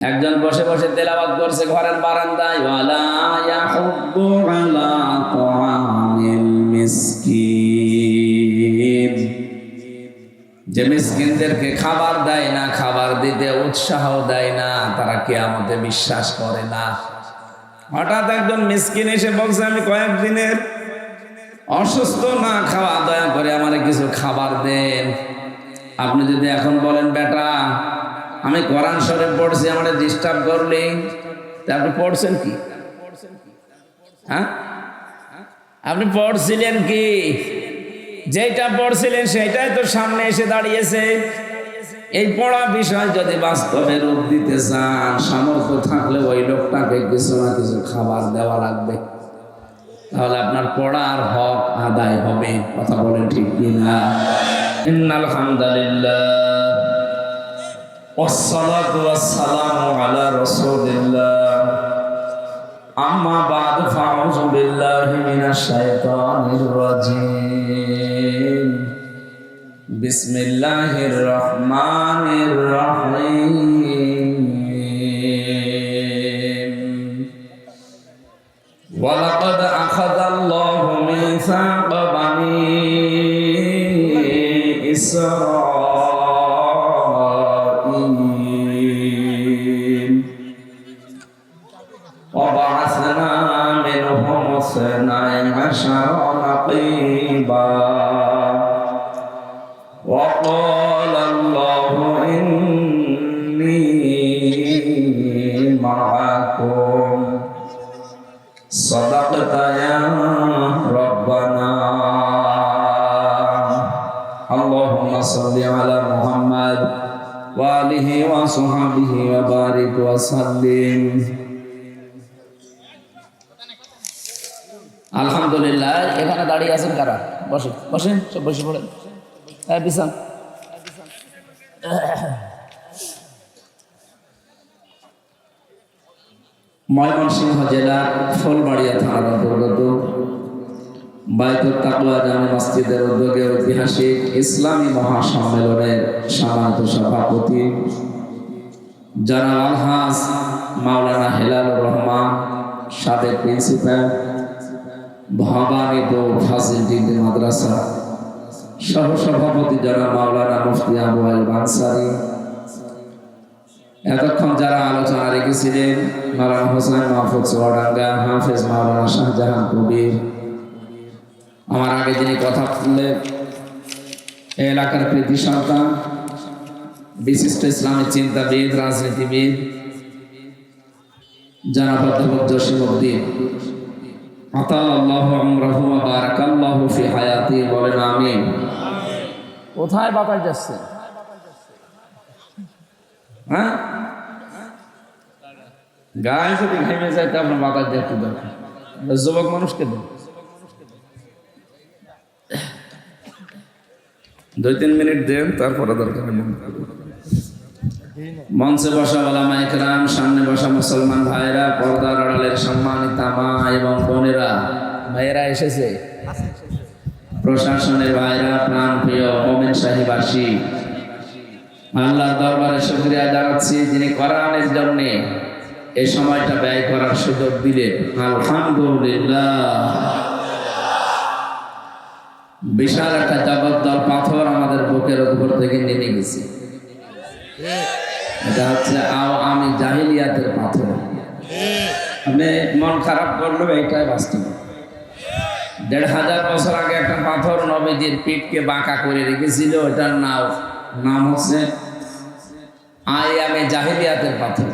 একজন বসে বসে তেলাওয়াত করছে ঘরের বারান্দায়, ওয়ালা ইয়াহুব্বু আলা তাআমিল মিসকিন, যে মিসকিনদেরকে খাবার দেয় না, খাবার দিতে উৎসাহ দেয় না, তারা কিয়ামতে বিশ্বাস করে না। হঠাৎ একজন মিসকিন এসে বলছে, আমি কয়েকদিনের অসুস্থ, না খাওয়া, দয়া করে আমারে কিছু খাবার দেন। আপনি যদি এখন বলেন, বেটা আমি কোরআন শরীফ পড়ছি, আমাদের ডিস্টার্ব করলি, তা আপনি পড়ছেন কি? হ্যাঁ, আপনি পড়ছিলেন কি? যেটা পড়ছিলেন সেটাই তো সামনে এসে দাঁড়িয়েছে। এই পড়া বিষয় যদি বাস্তবে রূপ দিতে চান, সামর্থ্য থাকলে ওই লোকটাকে কিছু না কিছু খাবার দেওয়া লাগবে, তাহলে আপনার পড়ার হক আদায় হবে। কথা বলেন ঠিক কিনা? ইন্নাল হামদুলিল্লাহ والصلاة والسلام على رسول الله أما بعد فأعوذ بالله من الشيطان الرجيم بسم الله الرحمن الرحيم ولقد أخذ الله ميثاق بني إسرائيل وبعثنا منهم 12 نقيبا وقال الله إني معكم صدقت يا ربنا اللهم صل على محمد وآله وصحبه وبارك وسلم। আলহামদুলিল্লাহ। এখানে দাঁড়িয়ে আছেন কারা? বসেন বসেন, সব বসে পড়েন। হ্যাঁ, বিছান। ময়মনসিংহ জেলার ফুলবাড়িয়া থানার অন্তর্গত বায়তুত তাকওয়া জামে মসজিদের উদ্যোগে ঐতিহাসিক ইসলামী মহাসম্মেলনের সম্মানিত সভাপতি জনাব আলহাজ মাওলানা হেলালুর রহমান, সাবেক প্রিন্সিপাল ভবানীপুর ফাজিল ডিগ্রি মাদ্রাসা, সহসভাপতি জনাব মাওলানা মুফতি আবু আল আনসারী, এতক্ষণ যারা আলোচনা রেখেছিলেন মাওলানা হোসেন মাহফুজ চুয়াডাঙ্গা, হাফেজ মাওলানা শাহজাহান কবির, আমার আগে যিনি কথা বললেন এই এলাকার কৃতি সন্তান, বিশিষ্ট ইসলামী চিন্তাবিদ, রাজনীতিবিদ জনাব অধ্যাপক জসিমউদ্দিন, আতাল্লাহু আমরাহু ওয়া বারাকাল্লাহু ফি হায়াতি, বলেন আমিন। কোথায় বাতাস যাচ্ছে? হ্যাঁ, গায়ে যদি ঘেমে যায় তো আপনার বাতাস দেখতে দরকার। যুবক মানুষকে দেন 2-3 মিনিট দেন, তারপরে দরকার। মঞ্চে বসা ওলামা ইকরাম, সামনে বসা মুসলমান ভাইরা, পর্দার আড়ালের সম্মানিতা মা এবং বোনেরা, ভাইয়েরা এসেছে, প্রশাসনের ভাইরা, প্রাণ প্রিয় মুমিন শাহীবাসী, আল্লাহর দরবারে শুকরিয়া জানাচ্ছি যিনি কোরআনের জন্য এই সময়টা ব্যয় করার সুযোগ দিলেন। আলহামদুলিল্লাহ। বিশাল একটা জগদ্দল পাথর আমাদের বুকের উপর থেকে নেমে গেছে। এটা হচ্ছে আমি জাহিলিয়াতের পাথর। আপনি মন খারাপ করলেও এইটাই বাস্তব। 1500 বছর আগে একটা পাথর নবীজির পিঠকে বাঁকা করে রেখেছিল, ওটার নাম হচ্ছে আমি জাহিলিয়াতের পাথর।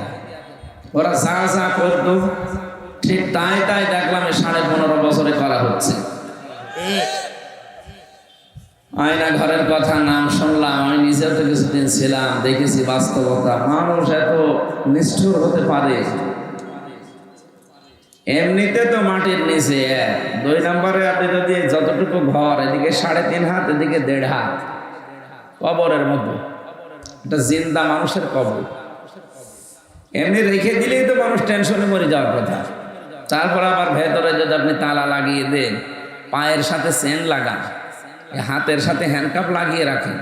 ওরা যা যা করতো ঠিক তাই তাই দেখলাম 15.5 বছরে করা হচ্ছে। আয়না ঘরের কথা নাম শুনলাম, আমি নিজেও তো কিছুদিন ছিলাম, দেখেছি বাস্তবতা। মানুষ এত নিষ্ঠুর হতে পারে। এমনিতে তো মাটির নিচে 2 নম্বরে আপনি যদি যতটুকু ঘর, এদিকে 3.5 হাত, এদিকে 1.5 হাত, কবরের মতো। এটা জিন্দা মানুষের কবর। এমনি রেখে দিলেই তো মানুষ টেনশনে মরে যাওয়ার কথা। তারপর আবার ভেতরে যদি আপনি তালা লাগিয়ে দেন, পায়ের সাথে চেন লাগান, হাতের সাথে হ্যান্ডকাপ লাগিয়ে রাখেন,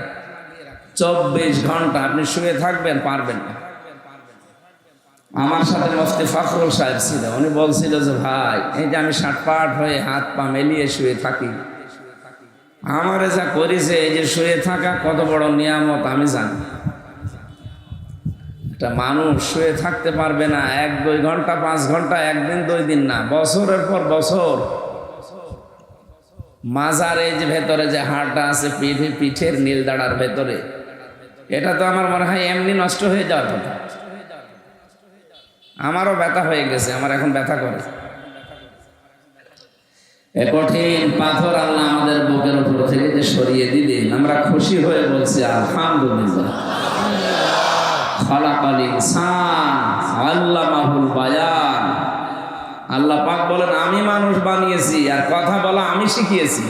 24 ঘন্টা আপনি শুয়ে থাকবেন, পারবেন না। আমার সাথে মুফতি ফখরুল সাহেব ছিল, উনি বলছিল যে ভাই এই যে আমি ষাটপাট হয়ে হাত পা মেলিয়ে শুয়ে থাকি, আমার যা করেছে এই যে শুয়ে থাকা কত বড় নিয়ামত আমি জানি। একটা মানুষ শুয়ে থাকতে পারবে না 1-2 ঘন্টা 5 ঘন্টা, একদিন 2 দিন না, বছরের পর বছর। মাজার এই যে ভেতরে যে হাড়টা আছে পিঠের নীল দাঁড়ার ভেতরে, এটা তো আমার মনে হয় এমনি নষ্ট হয়ে যাওয়ার কথা। আমারও ব্যথা হয়ে গেছে, আমার এখন ব্যথা করে। এ কঠিন পাথর আল্লাহ আমাদের বুকের উপর থেকে যে সরিয়ে দিলেন, আমরা খুশি হয়ে বলছি আলহামদুলিল্লাহ। খালাকাল ইনসান আল্লামাহুল বায়ান। আল্লাহ পাক বলেন আমি মানুষ বানিয়েছি আর কথা বলা আমি শিখিয়েছি,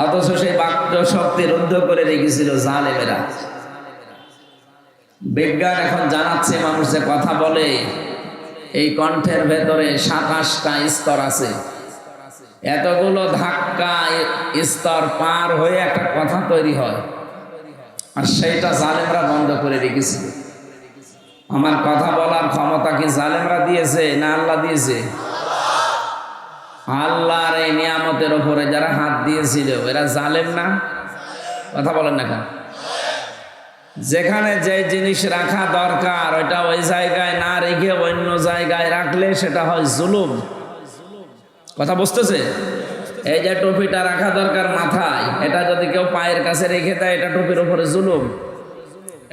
অথচ সেই বাক্য শক্তি রুদ্ধ করে রেখেছিল জালেমেরা। বিজ্ঞান এখন জানাচ্ছে মানুষ যে কথা বলে এই কণ্ঠের ভেতরে 27টা স্তর আছে। এতগুলো ধাক্কা স্তর পার হয়ে একটা কথা তৈরি হয়, আর সেইটা জালেমরা বন্ধ করে রেখেছিল। আমার কথা বলার ক্ষমতা কি জালেমরা দিয়েছে না আল্লাহ দিয়েছে? আল্লাহর এই নিয়ামতের উপরে যারা হাত দিয়েছিল এরা জালেম না? কথা বলেন না কেন? যেখানে যে জিনিস রাখা দরকার ওইটা ওই জায়গায় না রেখে অন্য জায়গায় রাখলে সেটা হয় জুলুম। কথা বুঝতেছে? এই যে টুপিটা রাখা দরকার মাথায়, এটা যদি কেউ পায়ের কাছে রেখে দেয় এটা টুপির উপরে জুলুম।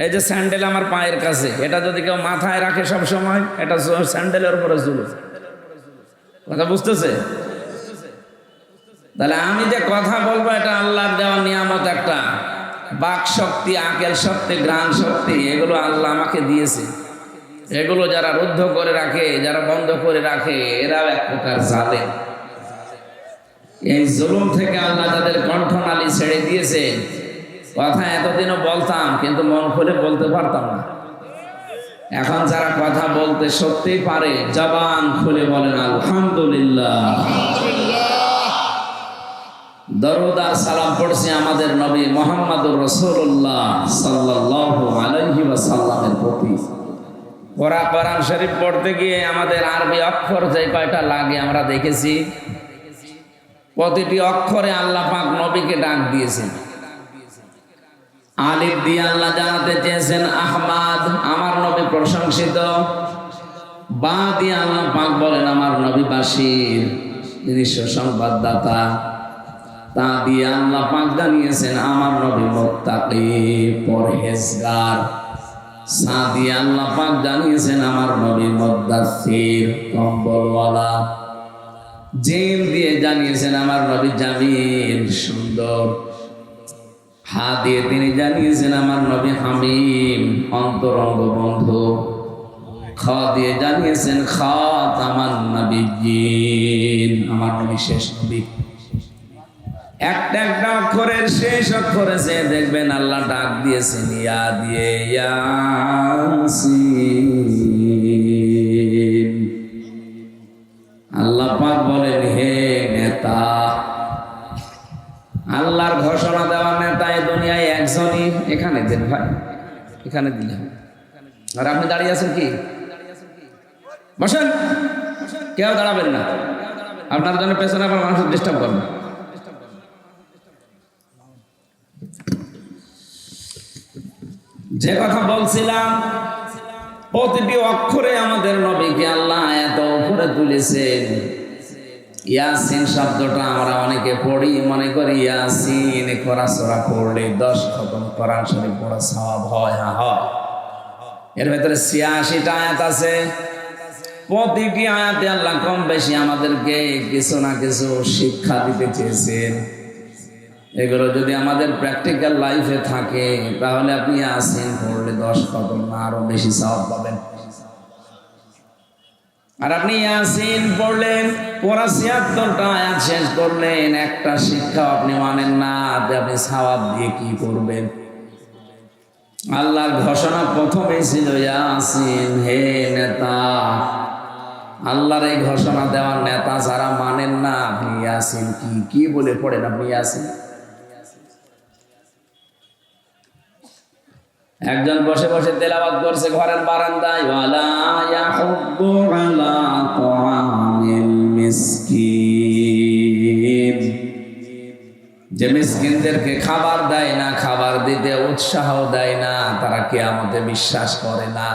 এই যে স্যান্ডেল আমার পায়ের কাছে, এটা যদি কেউ মাথায় রাখে সব সময় এটা স্যান্ডেলের উপরে জুলুম। কথা বুঝতেছে? তাহলে আমি যে কথা বলবো এটা আল্লাহর দেওয়া নিয়ামত, একটা বাক শক্তি, আকেল শক্তি, ঘ্রাণ শক্তি, এগুলো আল্লাহ আমাকে দিয়েছে। এগুলো যারা রুদ্ধ করে রাখে, যারা বন্ধ করে রাখে, এরাও এক প্রকার জালেম। এই জুলুম থেকে আল্লাহ তাদের কণ্ঠনালী ছেড়ে দিয়েছে। কথা এতদিনও বলতাম কিন্তু মন খুলে বলতে পারতাম না। এখন যারা কথা বলতে সত্যিই পারে, জবান খুলে বলেন আলহামদুলিল্লাহ। দরুদ আর সালাম পড়ছি আমাদের নবী মুহাম্মদুর রাসূলুল্লাহ সাল্লাল্লাহু আলাইহি ওয়াসাল্লামের প্রতি। কোরআন শরীফ পড়তে গিয়ে আমাদের আরবি অক্ষর যে কয়টা লাগে আমরা দেখেছি, প্রতিটি অক্ষরে আল্লাহ পাক নবীকে ডাক দিয়েছেন। আলিফ দিয়ে আল্লাহ জানাতে চেয়েছেন আহমাদ, আমার নবী প্রশংসিত। বা দিয়ে আল্লাহ পাক বলেন আমার নবী বাশীর, তিনি সুসংবাদদাতা। তা দিয়ে আল্লাহ পাক জানিয়েছেন আমার নবী মুত্তাকি, পরহেজগার। সা দিয়ে আল্লাহ পাক জানিয়েছেন আমার নবী মুদ্দাসসির, কম্বলওয়ালা। জিম দিয়ে জানিয়েছেন আমার নবী জামিল, সুন্দর। হা দিয়ে তিনি জানিয়েছেন আমার নবী হামিম, অন্তরঙ্গ বন্ধু। খ দিয়ে জানিয়েছেন খাতামান নাবিয়্যিন, আমার নবী শেষ নবী। একটা একটা অক্ষরের শেষ অক্ষরে যে দেখবেন আল্লাহ ডাক দিয়েছেন ইয়া দিয়ে, ইয়াসিন। আল্লাহ পাক বলেন হে নেতা, আল্লাহর ঘোষণা দেওয়া নেতা এই দুনিয়ায় একজনই। এখানে দেন ভাই, এখানে দিলেন। আর আপনি দাঁড়িয়ে আছেন কি? বসেন, কেউ দাঁড়াবেন না। আপনার জন্য পেছনে আবার মানুষ ডিস্টার্ব করবে। যে কথা বলছিলাম, প্রতিটি অক্ষরে আমাদের নবীকে আল্লাহ এত উপরে তুলেছেন। ইয়াসিন শব্দটা আমরা অনেকে পড়ি, মনে করি ইয়াসিন কোরআন সূরা পড়লে 10 খতম কোরআন শরীফ পড়া সওয়াব হয়। হ্যাঁ হয়। এর ভেতরে 86টা আয়াত আছে। প্রতিটি আয়াতে আল্লাহ কম বেশি আমাদেরকে কিছু না কিছু শিক্ষা দিতে চেয়েছেন। এগুলো যদি আমাদের প্র্যাকটিক্যাল লাইফে থাকে তাহলে আপনি ইয়াসিন পড়লে 10 খতম না আরো বেশি সওয়াব পাবেন। আর আপনি ইয়াসিন পড়লেন, পুরা 76টা আয়াত শেষ করলেন, একটা শিক্ষা আপনি মানেন না, আপনি সওয়াব দিয়ে কি করবেন? আল্লাহর ঘোষণা প্রথমেই ছিল ইয়াসিন, হে নেতা। আল্লাহর এই ঘোষণা দেওয়ার নেতা যারা মানেন না, আপনি ইয়াসিন কি বলে পড়েন আপনি ইয়াসিন? একজন বসে বসে তেলাওয়াত করছে ঘরের বারান্দায়, ওয়ালা ইয়াহুদ্দু আলা তাআমিল মিসকিন, যে মিসকিনদেরকে খাবার দেয় না, খাবার দিতে উৎসাহ দেয় না, তারা কিয়ামতে বিশ্বাস করে না।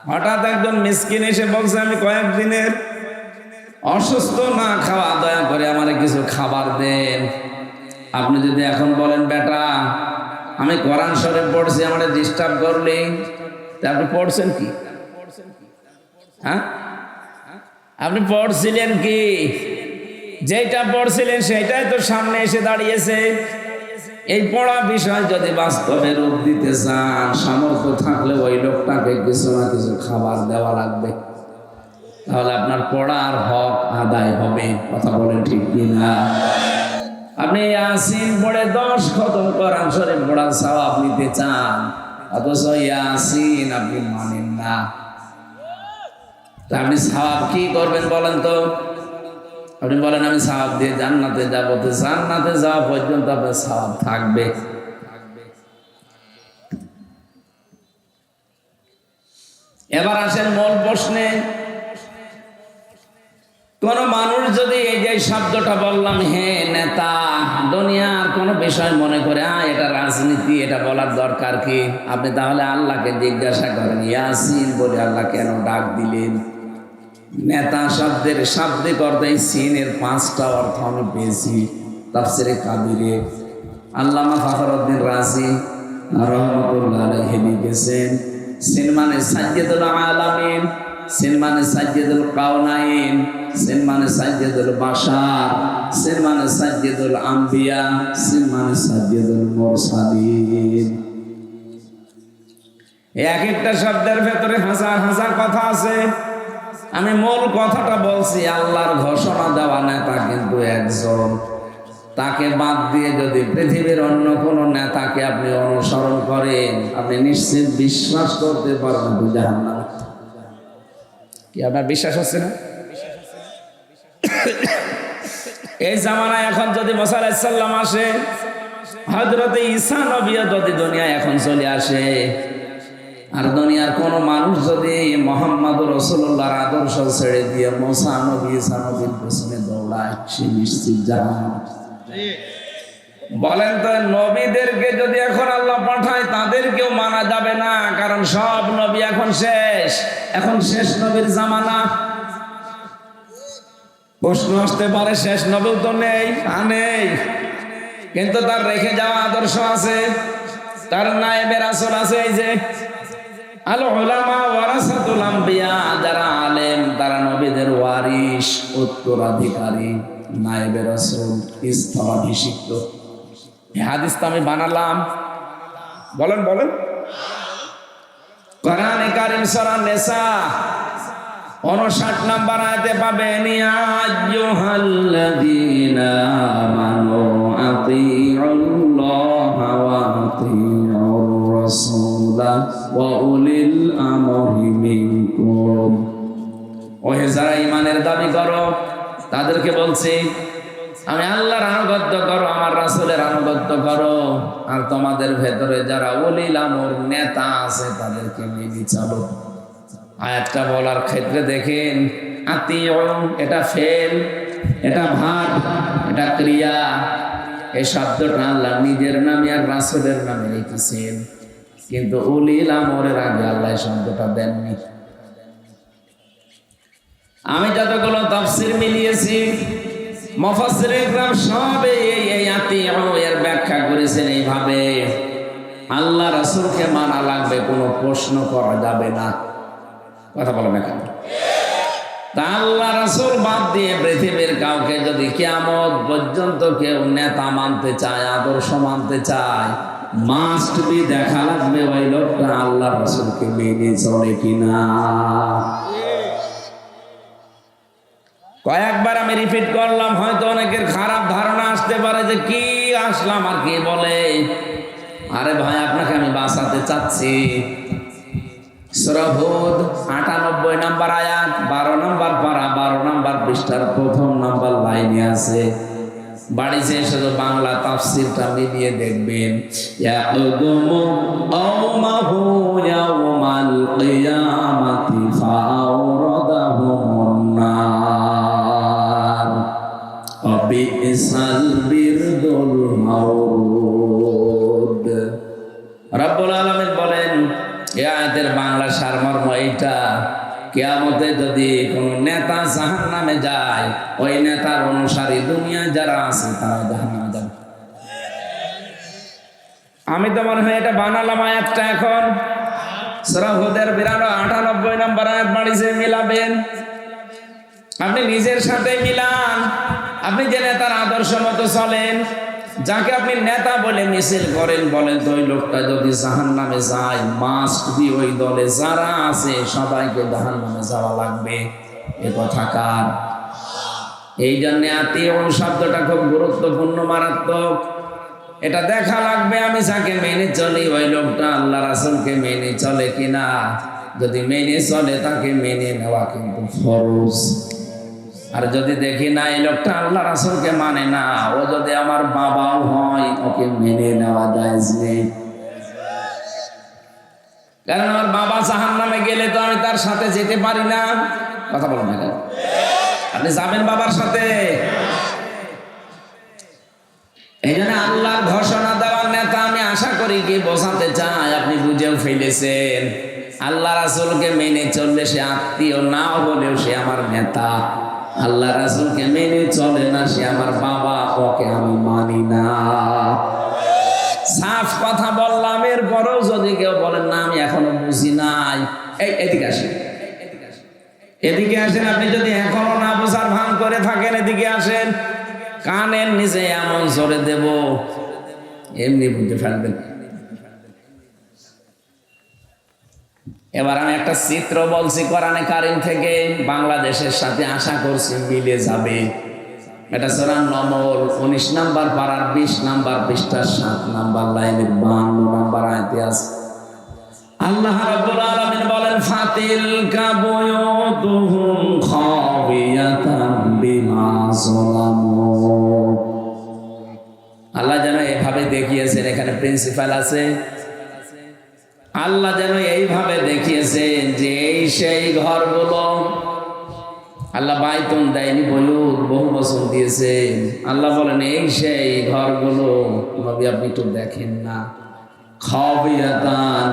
হঠাৎ একজন মিসকিন এসে বলছে, আমি কয়েকদিনের অসুস্থ, না খাওয়া, দয়া করে আমার কিছু খাবার দেন। আপনি যদি এখন বলেন, বেটা আমি কোরআন শরীফ পড়ছি, আমার ডিস্টার্ব করলে, তা আপনি পড়ছেন কি? হ্যাঁ, আপনি পড়ছিলেন কি? যেটা পড়ছিলেন সেটাই তো সামনে এসে দাঁড়িয়েছে। এই পড়া বিষয় যদি বাস্তবে রূপ দিতে চান, সামর্থ্য থাকলে ওই লোকটাকে কিছু না কিছু খাবার দেওয়া লাগবে, তাহলে আপনার পড়ার হক আদায় হবে। কথা বলেন ঠিক কিনা? আপনি ইয়াসিন পড়ে 10 খতম কোরআন শরীফ পড়ার সওয়াব নিতে চান, অথচ ইয়াসিন আপনি মানেন না। তা আপনি সওয়াব কি করবেন বলেন তো? আপনি বলেন আমি সওয়াব দিয়ে জান্নাতে যাব, তো জান্নাতে যাওয়া পর্যন্ত আপনার সওয়াব থাকবে। এবার আসেন মূল প্রশ্নে। কোন মানুষ যদি এই যে শব্দটা বললাম, হে নেতা, দুনিয়ার কোন বিষয় মনে করে এটা রাজনীতি, এটা বলার দরকার কি? আপনি তাহলে আল্লাহকে জিজ্ঞাসা করেন, ইয়াসিন বলে আল্লাহ কেন ডাক দিলেন? নেতা শব্দের শাব্দিক অর্থে সিনের 5টা অর্থ আমি পেয়েছি তাফসিরে কাবিরে। আল্লামা ফখরুদ্দিন রাজি রহমাতুল্লাহ আলাইহি লিখেছেন, সিন মানে সাইয়্যিদুল আলামিন, সিন মানে সাইয়্যিদুল কাওনাইন, সিন মানে সাইয়্যিদুল বাশার, সিন মানে সাইয়্যিদুল আম্বিয়া, সিন মানে সাইয়্যিদুল মুরসালিন। এক একটা শব্দের ভেতরে হাজার হাজার কথা আছে। আমি মূল কথাটা বলছি, আল্লাহর ঘোষণা দেওয়া নেতা কিন্তু একজন। তাকে বাদ দিয়ে যদি পৃথিবীর অন্য কোন নেতাকে আপনি অনুসরণ করেন, আপনি নিশ্চিত বিশ্বাস করতে পারবেন জাহান্নামে। কি আপনার বিশ্বাস হচ্ছে না? এই জামানায় এখন যদি মুসা আলাইহিস সালাম আসে, হযরতে ঈসা নবী যদি দুনিয়ায় এখন চলে আসে, আর দুনিয়ার কোন মানুষ যদি মুহাম্মদুর রাসূলুল্লাহর আদর্শ ছেড়ে দিয়ে মুসা নবী ঈসা নবীর পেছনে দৌড়ায়, সে নিশ্চিত জাহান্নামে। বলেন তো, নবীদেরকে যদি এখন আল্লাহ পাঠায়, তাদেরকেও মানা যাবে না, কারণ সব নবী এখন শেষ। এখন শেষ নবীর জামানা। প্রশ্ন আসতে পারে, শেষ নবী তো নেই? নেই, কিন্তু তার রেখে যাওয়া আদর্শ আছে, তার নায়েবে রাসূল আছে। এই যে আল উলামা ওয়ারাসাতুল আম্বিয়া, যারা আলেম তারা নবীদের ওয়ারিস, উত্তরাধিকারী, নায়েবে রাসূল, স্থলাভিষিক্ত। এই হাদিসটা আমি বানালাম। বলেন বলেন। কোরআনে কারীম সূরা নিসা 59 নম্বর আয়াতে পাবেন, ইয়া আইয়ুহাল্লাযীনা আমানু আতিউল্লাহা ওয়া আতিউর রাসূলা ওয়া উলিল আমরি মিনকুম। ওহে যারা ঈমানের দাবি করো, তাদেরকে বলছি আমি আল্লাহর আনুগত্য করো, আমার রাসূলের আনুগত্য করো, আর তোমাদের ভেতরে যারা উলিল আমর নেতা আছে তাদেরকে মেনে চলো। আয়াতটা বলার ক্ষেত্রে দেখেন, আতিউ এটা ফেল, এটা ভাব, এটা ক্রিয়া। এই শব্দটা আল্লাহ নিজের নামে আর রাসূলের নামে রেখেছেন, কিন্তু উলিল আমরের আগে আল্লাহ শব্দটা দেননি। আমি যতগুলো তাফসীর মিলিয়েছি, মুফাসসিরিন ইকরাম সব এই আতিউ এর ব্যাখ্যা করেছেন এইভাবে, আল্লাহ রাসূলকে মানা লাগবে, কোনো প্রশ্ন করা যাবে না। কথা বলেন না কেন? তা আল্লাহ রাসূল বাদ দিয়ে পৃথিবীর কাউকে যদি কিয়ামত পর্যন্ত কেউ নেতা মানতে চায়, আদর্শ মানতে চায়, মাস্ট বি দেখা লাগবে ওই লোকটা আল্লাহ রাসূলকে মেনে চলে কিনা। কয়েকবার আমি রিপিট করলাম, হয়তো অনেকের খারাপ ধারণা আসতে পারে যে কি আসলাম আর কি বলে। আরে ভাই, আপনাকে আমি বাঁচাতে চাচ্ছি। সূরা হুদ 98 নম্বর আয়াত, 12 নম্বর পারা, 12 নম্বর পৃষ্ঠার 1ম নম্বর লাইনে আছে, বাড়িতে শুধু বাংলা তাফসীরটা মিলিয়ে দেখবেন, ইয়াকুমু কওমাহু ইয়াওমাল কিয়ামাতি ফাআওরাদাহুম নার ওয়া বিইসাল বিরদুল মাউরুদ। রব্বুল আলামিন বলেন, এই আয়াতের বাংলা সারমর্ম এইটা, কিয়ামতে যদি কোন নেতা জাহান্নামে যায়, ওই নেতার অনুসারী দুনিয়ায় যারা আছে তারা জাহান্নামে যাবে। আমি তো মনে হয় এটা বানালাম আয়াতটা, এখন সূরা হুদের 98 নম্বর আয়াত বাড়িতে মিলাবেন। আপনি নিজের সাথে মিলান, আপনি যে নেতার আদর্শ মতো চলেন, যাকে আপনি নেতা বলে মিছিল করেন, বলেন তো ওই লোকটা যদি জাহান্নামে যায়, মাস্ট বি ওই দলে যারা আছে সবাইকে জাহান্নামে যাওয়া লাগবে। এ কথা কার? এই জন্য আত্মীয় শব্দটা খুব গুরুত্বপূর্ণ, মারাত্মক। এটা দেখা লাগবে আমি যাকে মেনে চলি ওই লোকটা আল্লাহ রাসূলকে মেনে চলে কিনা। যদি মেনে চলে তাকে মেনে নেওয়া কিন্তু ফরজ। আর যদি দেখি না এই লোকটা আল্লাহ রাসূলকে মানে না, ও যদি আমার বাবাও হয়, ওকে মেনে নেওয়া জায়েজ নেই। কারণ আমার বাবা জাহান্নামে গেলে তো আমি তার সাথে যেতে পারি না। কথা বলেন না কেন? আপনি যাবেন বাবার সাথে? এই জন্য আল্লাহর ঘোষণা দেওয়ার নেতা আমি আশা করি কি বোঝাতে চাই, আপনি বুঝেও ফেলেছেন। আল্লাহ রাসূলকে মেনে চললে সে আত্মীয়, না হলেও সে আমার নেতা। আল্লাহ রাসূলকে মেনে চলে না, সে আমার বাবা, ওকে আমি মানি না। সাফ কথা বললাম। এরপরেও যদি কেউ বলেন না আমি এখনো বুঝি নাই, এদিকে আসেন, এদিকে আসেন। আপনি যদি এখনো না বোঝার ভান করে থাকেন, এদিকে আসেন। কানের নিচে এমন জোরে দেব, এমনি বুঝতে পারবেন। এবার আমি একটা চিত্র বলছি কোরআনে কারীম থেকে, বাংলাদেশের সাথে আশা করছি মিলে যাবে। এটা সূরা নমল 19 নাম্বার পারার 20 নাম্বার পৃষ্ঠার 7 নাম্বার লাইনের 52 নাম্বার আয়াতে আছে। আল্লাহ রাব্বুল আলামিন বলেন, ফাতিলকা বুয়ুতুহুম খাবিয়াতান বিমা যালামু। আল্লাহ যেন এভাবে দেখিয়েছেন, এখানে প্রিন্সিপাল আছে। আল্লাহ যেন এইভাবে দেখিয়েছেন যে এই সেই ঘরগুলো, আল্লাহ বাইতুন দেয়নি, বয়ুত বহু বছর দিয়েছেন। আল্লাহ বলেন এই সেই ঘরগুলো, নবী আপনি একটু দেখেন না, খাবিয়াতান,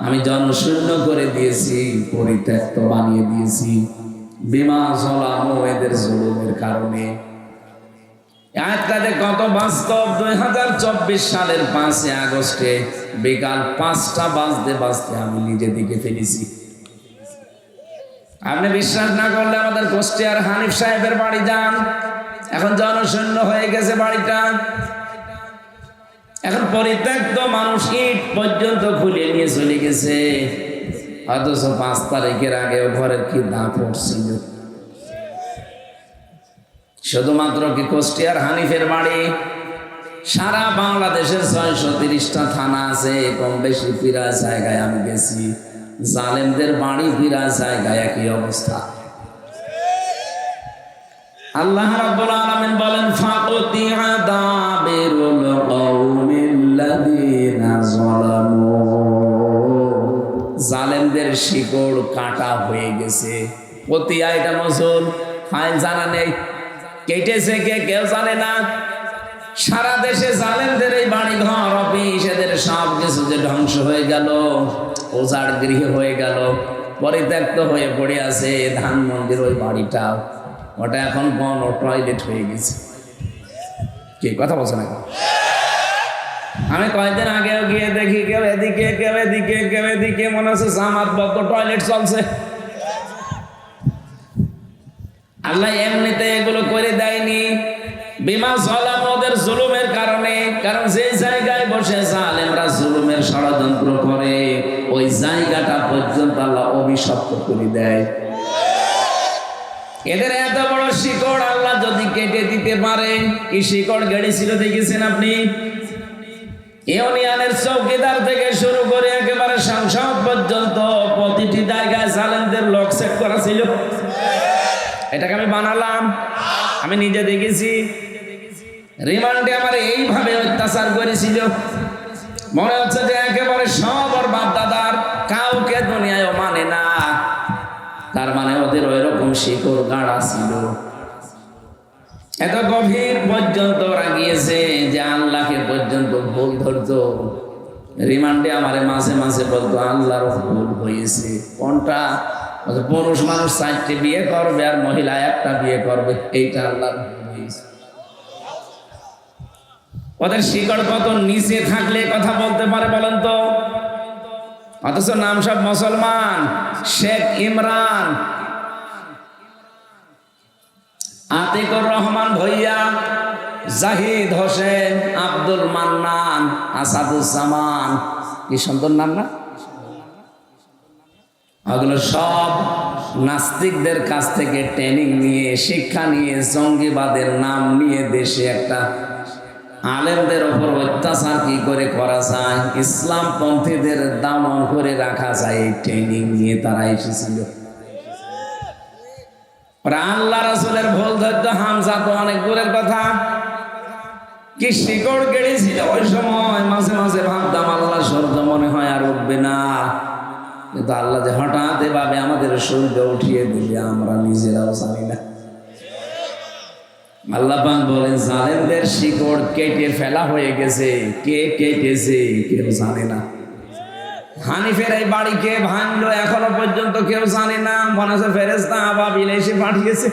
আমি জনশূন্য করে দিয়েছি, পরিত্যক্ত বানিয়ে দিয়েছি, বিমা যালামু, এদের জুলুমের কারণে। আয়াতটাতে কত বাস্তব। 2024 সালের 5 আগস্টে বিকাল 5টা বাজতে বাজতে আমি নিজে দিকে ফেলেছি। আপনি বিশ্বাস না করলে আমাদের কুষ্টিয়ার হানিফ সাহেবের বাড়ি যান, এখন জনশূন্য হয়ে গেছে বাড়িটা। এখন পরিত্যক্ত, মানুষ ইট পর্যন্ত খুলে নিয়ে চলে গেছে, অথচ 5 তারিখের আগে ঘরের কি দাম পড়ছিল। শুধুমাত্র কি কুষ্টিয়ার হানিফের বাড়ি, সারা বাংলাদেশের 630টা থানা আছে, কম বেশি প্রায় জায়গায় আমি গেছি। জালেমদের বাড়ি প্রায় জায়গায় একই অবস্থা। আল্লাহ রাব্বুল আলামিন বলেন, ফাকুতিআ দাবিরুল কওমিল্লাযীনা যালামু, জালেমদের শিকড় কাটা হয়ে গেছে। কতিয়া এটা মজুর ফাইল জানা নেই, কেটেছে কে কেউ জানে না। সারা দেশে জালেমদের এই বাড়ি ঘর অফিস, এদের সব কিছু যে ধ্বংস হয়ে গেল, ওজাড় গৃহ হয়ে গেল, পরিত্যক্ত হয়ে পড়ে আছে। ধানমন্দির ওই বাড়িটাও, ওটা এখন গণ টয়লেট হয়ে গেছে। কি কথা বলছে না? আমি কয়েকদিন আগেও গিয়ে দেখি কেউ এদিকে কেউ এদিকে কেউ এদিকে, মনে হচ্ছে জামাতবদ্ধ টয়লেট চলছে। আল্লাহ এমনিতে এগুলো করে দেয়নি, বিমা যালামু, ওদের জুলুমের কারণে। কারণ যে জায়গায় বসে জালেমরা জুলুমের ষড়যন্ত্র করে, ওই জায়গাটা পর্যন্ত আল্লাহ অভিশপ্ত করে দেয়। এদের এত বড় শিকড় আল্লাহ যদি কেটে দিতে পারে, কি শিকড় গেড়েছিল দেখেছেন আপনি? ইউনিয়নের চৌকিদার থেকে শুরু করে একেবারে সংসদ পর্যন্ত প্রতিটি জায়গায় জালেমদের লক সেট করা ছিল। এটাকে আমি বানালাম, আমি নিজে দেখেছি। রিমান্ডে আমার এইভাবে অত্যাচার করেছিল, মনে হচ্ছে যে একেবারে সব ওর বাপ দাদার কাউকে দুনিয়ায় মানে না। তার মানে ওদের ওই রকম শিকড় গাড়া ছিল, এত গভীর পর্যন্ত ওরা গিয়েছে যে আল্লাহকে পর্যন্ত ভুল ধরতো। রিমান্ডে আমারে মাঝে মাঝে বলতো আল্লাহর ভুল হয়েছে। কোনটা? পুরুষ মানুষ 4টি বিয়ে করবে আর মহিলা 1টা বিয়ে করবে, এইটা আল্লাহর ভুল হয়েছে। ওদের শিকড় কত নিচে থাকলে কথা বলতে পারে বলেন তো? অথচ নাম সব মুসলমান, শেখ ইমরান, আতিকুর রহমান ভইয়া, জাহিদ হোসেন, আব্দুল মান্নান, আসাদুজ্জামান, কি সুন্দর নাম না? ওগুলো সব নাস্তিকদের কাছ থেকে ট্রেনিং নিয়ে, শিক্ষা নিয়ে, জঙ্গিবাদের নাম নিয়ে দেশে একটা আলেমদের ওপর অত্যাচার কি করে করা যায়, ইসলাম পন্থীদের দমন করে রাখা যায়, এই ট্রেনিং নিয়ে তারা এসেছিল। আল্লাহ রাসূলের ভুল ধরতো, হামজা তো অনেক দূরের কথা, কি শিকড় গেড়েছিল ওই সময়। মাঝে মাঝে ভাবতাম আল্লাহ সূর্য মনে হয় আর উঠবে না, কিন্তু আল্লাহ যে হঠাৎ এভাবে আমাদের সূর্য উঠিয়ে দিবে আমরা নিজেরাও জানি না। আল্লাহ পাক বলেন জালেমদের শিকড় কেটে ফেলা হয়ে গেছে, কে কেটেছে কেউ জানে না। হানিফের এই বাড়ি কে ভাঙলো এখনো পর্যন্ত কেউ জানে না, মনে হচ্ছে ফেরেশতা আবাবিল এসে পাঠিয়েছে।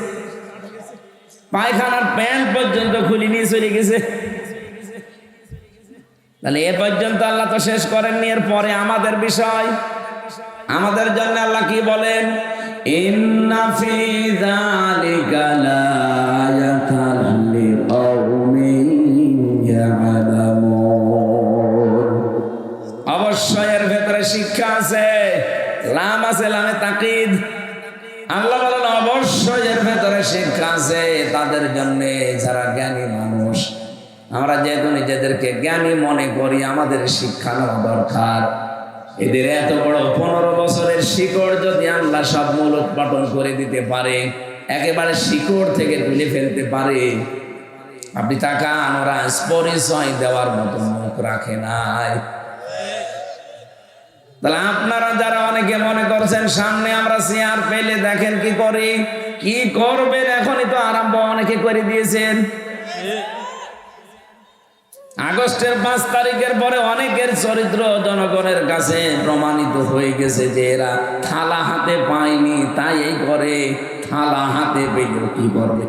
পায়খানার প্যান্ট পর্যন্ত খুলে নিয়ে চলে গেছে। তাহলে এ পর্যন্ত আল্লাহ তো শেষ করেননি, এর পরে আমাদের বিষয়, আমাদের জন্য আল্লাহ কি বলেন? ইন্না ফি যালিকা লায়াতাল লিকাউমিন ইয়ালামুন, অবশ্যই এর ভেতরে শিক্ষা আছে। লাম আছে, লামে তাকিদ। আল্লাহ বলেন অবশ্যই এর ভেতরে শিক্ষা আছে তাদের জন্য যারা জ্ঞানী মানুষ। আমরা যেহেতু নিজেদেরকে জ্ঞানী মনে করি, আমাদের শিক্ষা নেওয়া দরকার। এদের এত বড় 15 বছরের শিকড় যদি আল্লাহ সব মূল উৎপাদন করে দিতে পারে, একেবারে শিকড় থেকে তুলে ফেলতে পারে, আপনি তাকান ওরা পরিচয় দেওয়ার মতো মুখ রাখে নাই। তাহলে আপনারা যারা অনেকে মনে করছেন সামনে আমরা চেয়ার পেলে দেখেন কি করি, কি করবেন, এখনই তো আরম্ভ অনেকে করে দিয়েছেন। আগস্টের 5 তারিখের পরে অনেকের চরিত্র জনগণের কাছে প্রমাণিত হয়ে গেছে যে এরা থালা হাতে পায়নি তাই এই করে, থালা হাতে পেলেও কি করবে।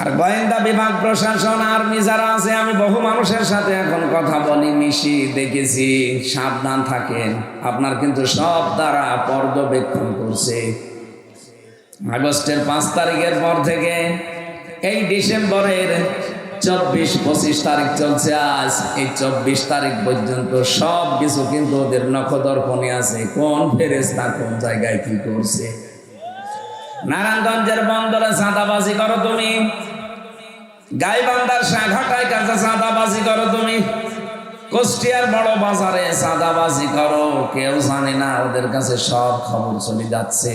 আর গোয়েন্দা বিভাগ, প্রশাসন, আর্মি যারা আছে, আমি বহু মানুষের সাথে এখন কথা বলি, মিশি, দেখেছি। সাবধান থাকেন, আপনার কিন্তু সব দ্বারা পর্যবেক্ষণ করছে। আগস্টের 5 তারিখের পর থেকে এই ডিসেম্বরের 24-25 তারিখ চলছে আজ, এই 24 তারিখ পর্যন্ত সব কিছু কিন্তু ওদের নখদর্পণে আছে, কোন ফেরেশতা কোন জায়গায় কি করছে। নারায়ণগঞ্জের বন্দরে চাঁদাবাজি করো তুমি, গাইবান্ধার সাঘাটায় কাছে চাঁদাবাজি করো তুমি, কুষ্টিয়ার বড় বাজারে চাঁদাবাজি করো, কেউ জানে না, ওদের কাছে সব খবর চলে যাচ্ছে।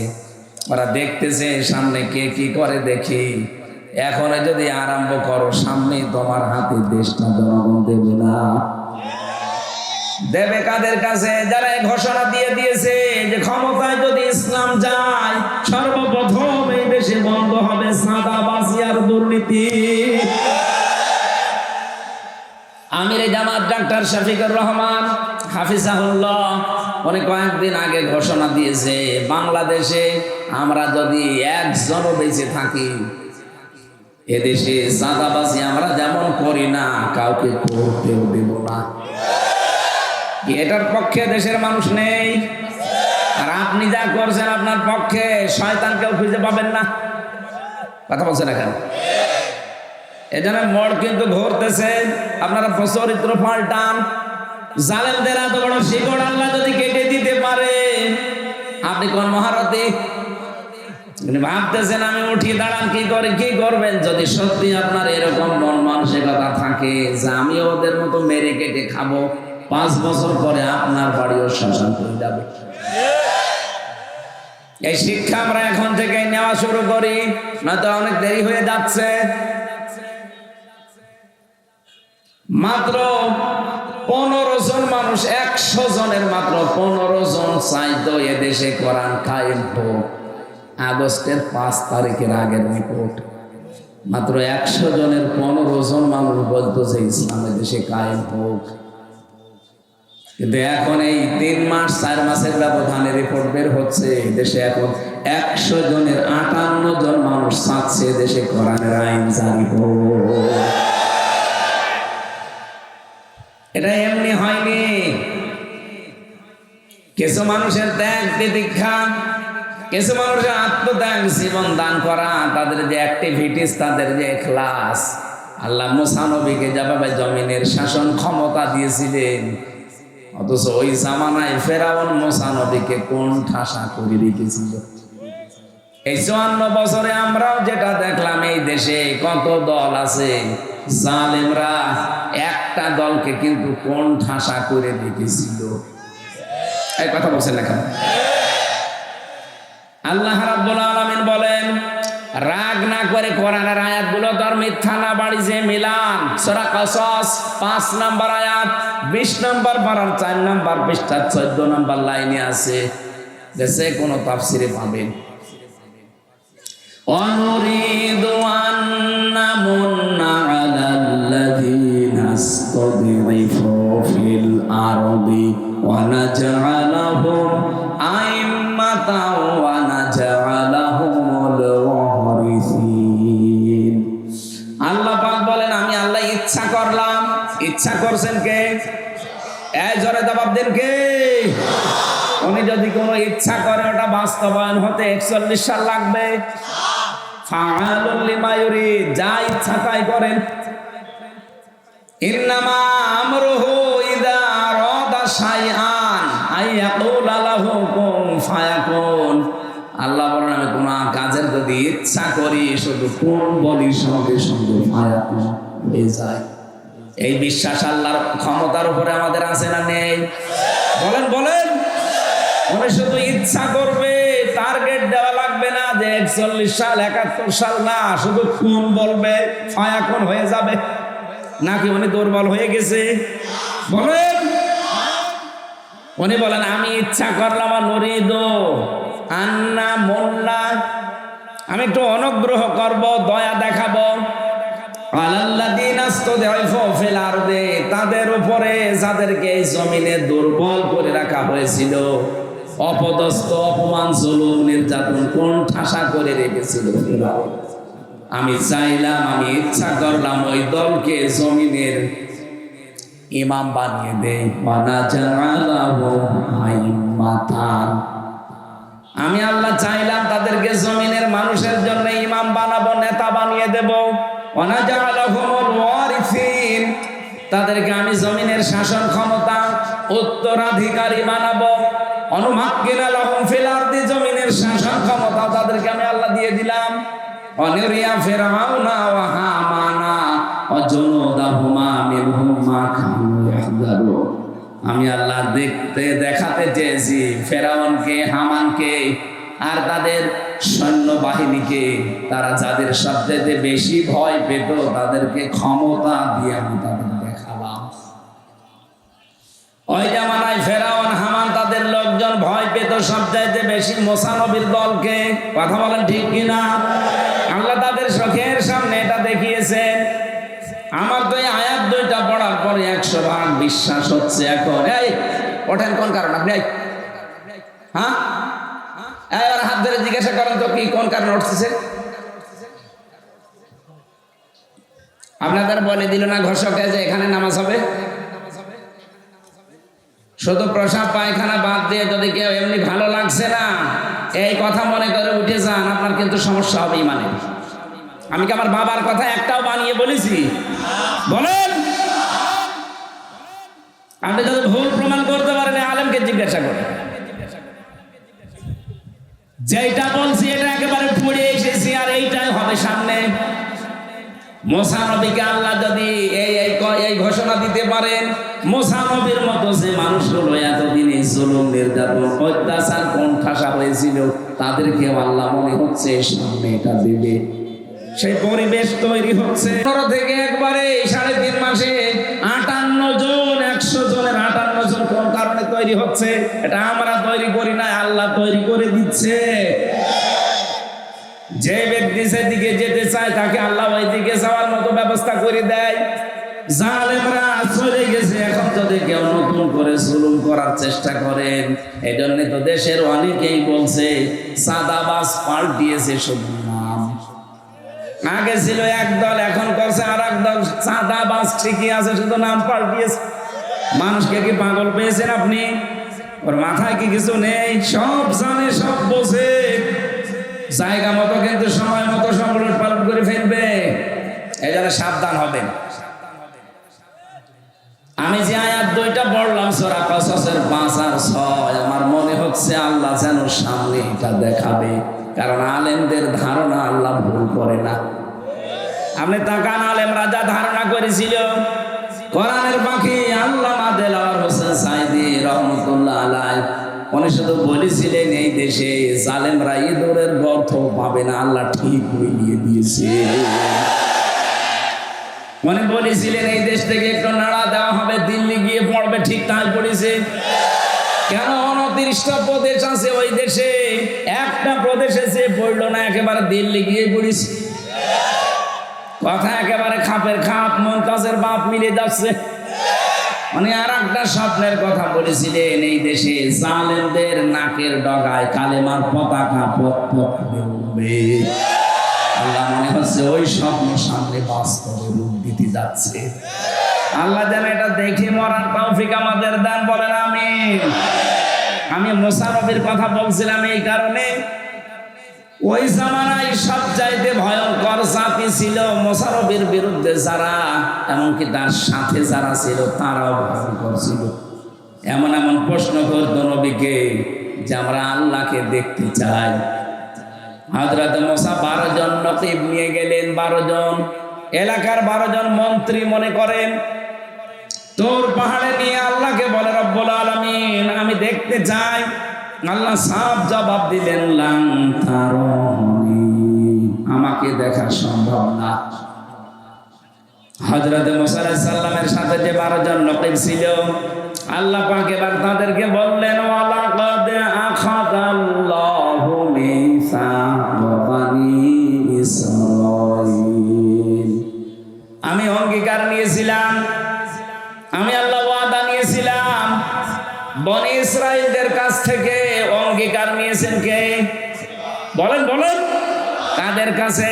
ওরা দেখতেছে সামনে কে কি করে। দেখি এখন যদি আরম্ভ করো, সামনে তোমার হাতে দেশটা জনগণ দেবে না। দেবে কাদের কাছে? যারা এই ঘোষণা দিয়ে দিয়েছে যে ক্ষমতায় যদি ইসলাম যায়, সর্বপ্রথম এই দেশে বন্ধ হবে চাঁদাবাজি আর দুর্নীতি। আমিরে জামাত ডাক্তার শফিকুর রহমান হাফিজাহুল্লাহ উনি কয়েকদিন আগে ঘোষণা দিয়েছে, বাংলাদেশে আমরা যদি একজনও বেঁচে থাকি, এদেশে চাঁদাবাজি আমরা যেমন করি না, কাউকে করতেও দেব না। এটার পক্ষে দেশের মানুষ নেই। আর আপনি যা করছেন আপনার পক্ষে শয়তানকেও খুঁজে পাবেন না। কথা বলছেন না কেন? এজন্য মোড় কিন্তু ঘুরতেছে, আপনারা চরিত্র পাল্টান। জালেমদের এত বড় শিকড় আল্লাহ যদি কেটে দিতে পারে, আপনি কোন মহারথী? ভাবতেছেন আমি উঠি দাঁড়ান কি করে, কি করবেন? যদি সত্যি আপনার এরকম মন মানসিকতা থাকে যে আমি ওদের মতো মেরে কেটে খাবো, 5 বছর পরে আপনার বাড়িও শ্মশান হয়ে যাবে। এই শিক্ষা আমরা এখন থেকে নেওয়া শুরু করি, নয়তো অনেক দেরি হয়ে যাচ্ছে। মাত্র 15 জন মানুষ 100 জনের মাত্র 15 জন চাইতো এদেশে কোরআন কায়েম হোক। আগস্টের 5 তারিখের আগের রিপোর্ট, মাত্র 100 জনের 15 জন মানুষ বলতো যে ইসলামের দেশে কায়েম হোক। কিন্তু এখন এই 3 মাস 4 মাসের ব্যবধানে রিপোর্ট বের হচ্ছে, দেশে এখন 100 জনের 58 জন মানুষ চাচ্ছে দেশে কোরআনের আইন জারি হোক। এটা এমনি হয়নি। কিছু মানুষের ত্যাগ প্রতীক্ষা, কিছু মানুষের আত্মত্যাগ, জীবন দান করা, তাদের যে অ্যাক্টিভিটিস, তাদের যে ক্লাস। আল্লাহ মুসা নবীকে যেভাবে জমিনের শাসন ক্ষমতা দিয়েছিলেন, অথচ ওই জামানায় ফেরাউন মুসা নবীকে কোন ঠাসা করে রেখেছিল। এই 54 বছরে আমরাও যেটা দেখলাম, এই দেশে কত দল আছে, জালেমরা একটা দলকে কিন্তু কোন ঠাসা করে রেখেছিল। এই কথা বলছেন না কেন? আল্লাহ রাব্বুল আলামিন বলেন, রাগ না করে কোরআনের আয়াতগুলো তার মিথ্যা না বাড়িয়ে মিলান। সূরা কসস 5 নম্বর আয়াত 20 নম্বর পারার 4 নম্বর পৃষ্ঠা 14 নম্বর লাইনে আছে, যে কোনো তাফসিরে পাবেন। অনুরিদু আন্নামুন্না আলাল্লাযীনা ইসতাদঈফু ফিল আরদি ওয়া নাজআলাহুম আইম্মাতাও ওয়া নাজআলাহুমুল ওয়ারিসিন। আল্লাহ পাক বলেন, আমি আল্লাহ ইচ্ছা করলাম। ইচ্ছা করছেন কে? এই জোরে জবাব দেন কে? উনি যদি কোনো ইচ্ছা করে, ওটা বাস্তবায়ন হতে 41 সাল লাগবে। ফাআলুল লিমা ইউরিদ, যা ইচ্ছা তাই করেন। ইন্নামা আমরুহু ইযা আরাদা শাইআন আইয়াকুলা লাহু কুন ফায়াকুন। আল্লাহ বলেন, আমি কোন কাজের যদি ইচ্ছা করি, শুধু কোন বলি সঙ্গে সঙ্গে ফায়াকুন হয়ে যায়। এই বিশ্বাস আল্লাহর ক্ষমতার উপরে আমাদের আছে না নেই? বলেন বলেন। উনি শুধু ইচ্ছা করবে, টার্গেট দেওয়া লাগবে না যে 41 সাল 71 সাল, না, শুধু কোন বলবে ফায়াকুন হয়ে যাবে। নাকি উনি দুর্বল হয়ে গেছে? বলেন। উনি বলেন, আমি ইচ্ছা করলাম, নুরিদু আন্না মুন্না, আমি একটু অনুগ্রহ করব, দয়া দেখাবো, আলাল্লাযীনা ইসতাদঈফু ফিল আরদি, তাদের উপরে যাদেরকে এই জমিনে দুর্বল করে রাখা হয়েছিল, অপদস্থ, অপমান, জুলুম, নির্যাতন কোন ঠাসা করে রেখেছিল ফিরআউন। আমি চাইলাম, আমি ইচ্ছা করলাম ওই দলকে জমিনের ইমাম বানিয়ে দেই। আমি আল্লাহ চাইলাম তাদেরকে জমিনের মানুষের জন্য ইমাম বানাবো, নেতা বানিয়ে দেব। তাদেরকে আমি জমিনের শাসন ক্ষমতা উত্তরাধিকারী বানাবো। অনুমাক্কিনা লাহুম ফিল আরদি, জমিনের শাসন ক্ষমতা তাদেরকে আমি আল্লাহ দিয়ে দিলাম। অনিরিয়া ফিরআউনা ওয়া হামানা ওয়া জুনুদাহুমা মিনহুম মা কানু ইয়াহযারুন। আমি আল্লাহ দেখাতে চেয়েছি ফেরাউনকে, হামানকে আর তাদের সৈন্য বাহিনীকে, তারা যাদের সবচেয়ে বেশি ভয় পেত, তাদেরকে ক্ষমতা দিয়ে আমি তাদের দেখালাম। ওই জামানায় ফেরাউন, হামান, তাদের লোকজন ভয় পেত সবচাইতে বেশি মুসা নবীর দলকে। কথা বলেন ঠিক কিনা? আল্লাহ তাদের চোখের সামনে এটা দেখিয়েছেন। আমার তো এই আয়াত 2টা পড়ার পরে 100 ভাগ বিশ্বাস হচ্ছে এখন। এই ওঠেন, কোন কারণ আপনি? হ্যাঁ, এবার হাত ধরে জিজ্ঞাসা করেন তো, কি কোন কারণে উঠতেছে? আপনাদের বলে দিল না ঘোষকে যে এখানে নামাজ হবে? শুধু প্রসাব পায়খানা বাদ দিয়ে যদি কেউ এমনি ভালো লাগছে না এই কথা মনে করে উঠে যান, আপনার কিন্তু সমস্যা হবে ইমানে। আমি কি আমার বাবার কথা একটাও বানিয়ে বলেছি? বলেন। আপনি যদি ভুল প্রমাণ করতে পারেন, আলেমকে জিজ্ঞাসা করেন। যেটা বলছি এটা একেবারে পড়ে এসেছি, আর এইটাই হবে সামনে। মুসা নবীকে আল্লাহ যদি এই ঘোষণা দিতে পারেন মুসা নবীর মতো যে মানুষগুলো এতদিনে জুলুম নির্যাতন অত্যাচার কোণঠাসা হয়েছিল তাদেরকে আল্লাহ মনে হচ্ছে সামনে এটা দেবে। সেই পরিবেশ তৈরি হচ্ছে। 15 থেকে একবারে 3.5 মাসে 58 জন, 100 জনের 58 জন কোন কারণে তৈরি হচ্ছে? এটা আমরা তৈরি করি না, আল্লাহ তৈরি করে দিচ্ছে। যে ব্যক্তি সেদিকে যেতে চায় তাকে আল্লাহ ওই দিকে যাওয়ার মতো ব্যবস্থা করে দেয়। জালেমরা চলে গেছে, এখন যদি কেউ নতুন করে জুলুম করার চেষ্টা করেন, এই জন্য তো দেশের অনেকেই বলছে সাদাবাজ পাল্টিয়েছে শুধু নাম। আগে ছিল একদল, এখন করছে আর একদল। সাদাবাজ ঠিকই আছে, শুধু নাম পাল্টিয়েছে। মানুষকে কি পাগল পেয়েছেন আপনি? ওর মাথায় কি কিছু নেই? সব জানে, সব বোঝে, জায়গা মতো কিন্তু সময় মতো সব উলট পালট করে ফেলবে। এই জন্য সাবধান হবেন। আমি যে আয়াত 2টা পড়লাম সূরা কাসাসের 5 আর 6, আমার মনে হচ্ছে আল্লাহ যেন সামনে এটা দেখাবে। কারণ আলেমদের ধারণা আল্লাহ ভুল করে না। আপনি তাকান, আলেম রাজা ধারণা করেছিল কোরআনের পাখি আল্লামা দেলাওয়ার হোসেন সাইদি রহমতুল্লাহ আলাইহি, উনি শুধু বলেছিলেন এই দেশে জালেমরা ইঁদুরের গর্ত পাবে না, আল্লাহ ঠিক মিলিয়ে দিয়েছে। মনে বলেছিলেন এই দেশ থেকে একটু নাড়া দেওয়া হবে, দিল্লি গিয়ে পড়বে, ঠিক তাই পড়েছে। কেন 29টা প্রদেশ আছে ওই দেশে, একটা প্রদেশে যে পড়লো না, একেবারে দিল্লি গিয়ে পড়েছে। কথা একেবারে খাপের খাপ, মমতাজের বাপ মিলে যাচ্ছে। মানে আর একটা স্বপ্নের কথা বলেছিলেন, এই দেশে জালেমদের নাকের ডগায় কালেমার পতাকা উঠবে। আল্লাহ মনে হচ্ছে ওই স্বপ্ন সামনে বাস্তবে রূপ দিতে যাচ্ছে। আল্লাহ যেন এটা দেখে মরার তৌফিক আমাদের দান, বলেন আমিন। আমি মুসা নবীর কথা বলছিলাম এই কারণে, ওই জামানায় সবচাইতে ভয়ঙ্কর জাতি ছিল মুসা নবীর বিরুদ্ধে যারা, এমনকি তার সাথে যারা ছিল তারাও ভয়ঙ্কর ছিল। এমন এমন প্রশ্ন করত নবীকে যে আমরা আল্লাহকে দেখতে চাই। হযরত মুসা 12 জন নকিব নিয়ে গেলেন, 12 জন এলাকার 12 জন মন্ত্রী মনে করেন তোর পাহাড়ে নিয়ে আল্লাহকে বলে রব্বুল আলামিন আমি দেখতে চাই। আল্লাহ সাফ জবাব দিলেন লান তারানি, আমাকে দেখা সম্ভব না। হযরত মুসা আলাইহিস সালামের সাথে যে 12 জন নকিব ছিল, আল্লাহ পাক এবার তাদেরকে বললেন ওয়ালাকাদ আখাযাল্লাহু মিসাকা বানি ইসরাঈল, আমি অঙ্গীকার নিয়েছিলাম, আমি আল্লাহ ওয়াদা নিয়েছিলাম। বনি ইসরাঈলদের কাছ থেকে অঙ্গীকার নিয়েছেন কে? বলেন বলেন, কাদের কাছে?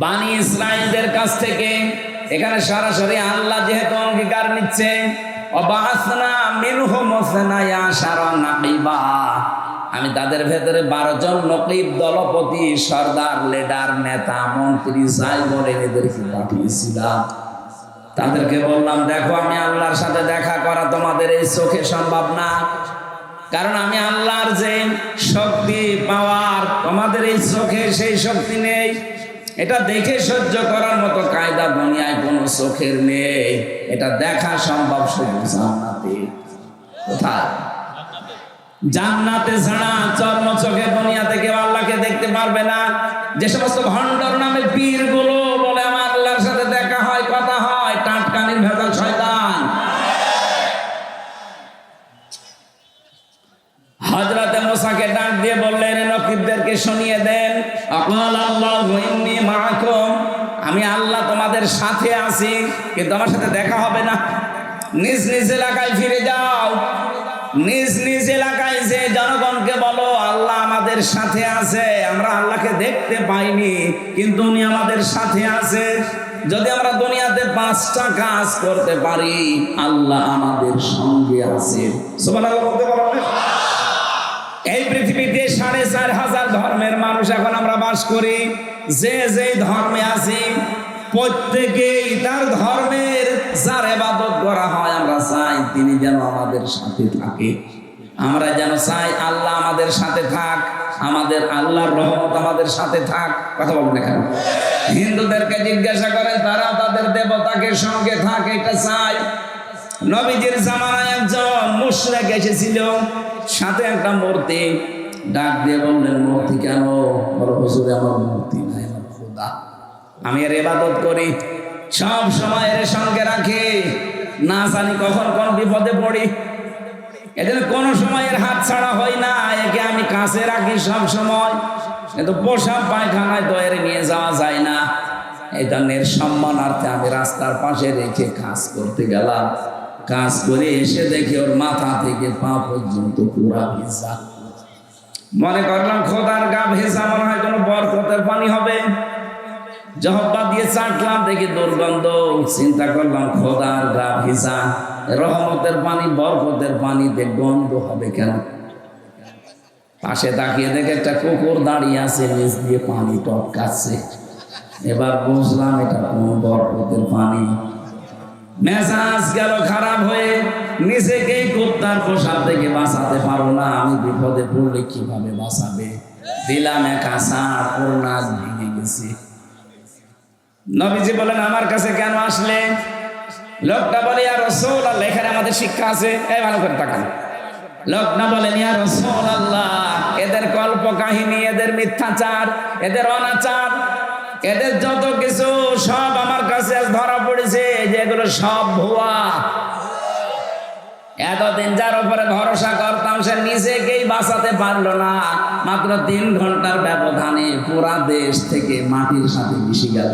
বনি ইসরাঈলদের কাছ থেকে। এখানে সরাসরি আল্লাহ যেহেতু অঙ্গীকার নিচ্ছে, ওয়াবাসনা মিনহুম ইসনায়া আশারা নাকিবা, আমি তাদের ভেতরে 12 জন নকিব, দলপতি, সর্দার, লিডার, নেতা, মন্ত্রী যাই বলেন এদেরকে পাঠিয়েছিলাম। তাদেরকে বললাম দেখো আমি আল্লাহর সাথে দেখা করা তোমাদের এই চোখে সম্ভব না, কারণ আমি আল্লাহর যে শক্তি পাওয়ার তোমাদের এই চোখে সেই শক্তি নেই। এটা দেখে সহ্য করার মতো কায়দা দুনিয়ায় কোনো চোখের নেই। এটা দেখা সম্ভব শুধু জান্নাতে। কোথায়? জান্নাতে ছাড়া চর্ম চোখে দুনিয়াতে কেউ আল্লাহকে দেখতে পারবে না। যে সমস্ত ভণ্ডর নামে পীর গুলো বলে আমার আল্লাহর সাথে দেখা হয়, কথা হয়, টাটকানির ভেজাল শয়তান। হযরত মুসাকে ডাক দিয়ে বললেন নকিবদেরকে শুনিয়ে দেন, আকাল আল্লাহু ইন্নী মাআকুম, আমি আল্লাহ তোমাদের সাথে আছি, কিন্তু আমার সাথে দেখা হবে না। নিজ নিজ এলাকায় ফিরে যাও, নিজ নিজ এলাকায় যে জনগণকে বলো আল্লাহ আমাদের সাথে আছে, আমরা আল্লাহকে দেখতে পাইনি কিন্তু উনি আমাদের সাথে আছে। যদি আমরা দুনিয়াতে 5টা কাজ করতে পারি আল্লাহ আমাদের সঙ্গে আছে। সুবহানাল্লাহ বলতে পারবেন? এই পৃথিবীতে 4,500 ধর্মের মানুষ এখন আমরা বাস করি। যে যে ধর্মে আছি প্রত্যেকেই তার ধর্মের যার ইবাদত করা হয় আমরা চাই তিনি যেন আমাদের সাথে থাকে। আমরা যেন চাই আল্লাহ আমাদের সাথে থাক, আমাদের আল্লাহর রহমত আমাদের সাথে থাক। কথা বলবেন না কেন? হিন্দুদেরকে জিজ্ঞাসা করেন, তারা তাদের দেবতাকে সঙ্গে থাকে, এটা চায়। নবীজির জামানায় একজন মুশরিক এসেছিল, সাথে একটা মূর্তি। ডাক দিয়ে বললেন, মূর্তি কেন? বলো, হুজুর আমার মূর্তি নাই, আমার খোদা, আমি এর ইবাদত করি, সব সময় এর সঙ্গে রাখি, না জানি কখন কোন বিপদে পড়ি, এজন্য কোন সময় এর হাত ছাড়া হয় না, একে আমি কাছে রাখি সব সময়, কিন্তু পোশাক পায়খানায় তো এর নিয়ে যাওয়া যায় না। এই জন্য এর সম্মানার্থে আমি রাস্তার পাশে রেখে কাজ করতে গেলাম। কাজ করে এসে দেখি ওর মাথা থেকে পা পর্যন্ত পুরা ভিজা। মনে করলাম খোদার গা ভেজা, মনে হয় কোনো বরকতের পানি হবে। জহব্বা দিয়ে চাটলাম, দেখি দুর্গন্ধ। চিন্তা করলাম খোদার গা ভিজা, রহমতের পানি, বরকতের পানিতে গন্ধ হবে কেন? পাশে তাকিয়ে দেখে একটা কুকুর দাঁড়িয়ে আছে, নিচ দিয়ে পানি টপকাচ্ছে। এবার বুঝলাম এটা কোন বরকতের পানি। মেজাজ গেল খারাপ হয়ে, নিজেকেই কুত্তার পোশাক থেকে বাঁচাতে পারো না, আমি বিপদে পড়লে কিভাবে বাঁচাবে? দিলাম এক আসার, নাচ ভেঙে গেছে। নবীজি বলেন, আমার কাছে কেন আসলে? লোকটা বলে, ইয়া রাসূলুল্লাহ, এখানে আমাদের শিক্ষা আছে, এই ভালো করে তাকান। লোকটা বলেন, ইয়া রাসূলুল্লাহ, এদের কল্প কাহিনী, এদের মিথ্যাচার, এদের অনাচার, এদের যত কিছু সব আমার কাছে ধরা পড়েছে, যেগুলো সব ভুয়া। এতদিন যার উপরে ভরসা করতাম সে নিজেকেই বাঁচাতে পারলো না। মাত্র 3 ঘন্টার ব্যবধানে পুরা দেশ থেকে মাটির সাথে মিশে গেল।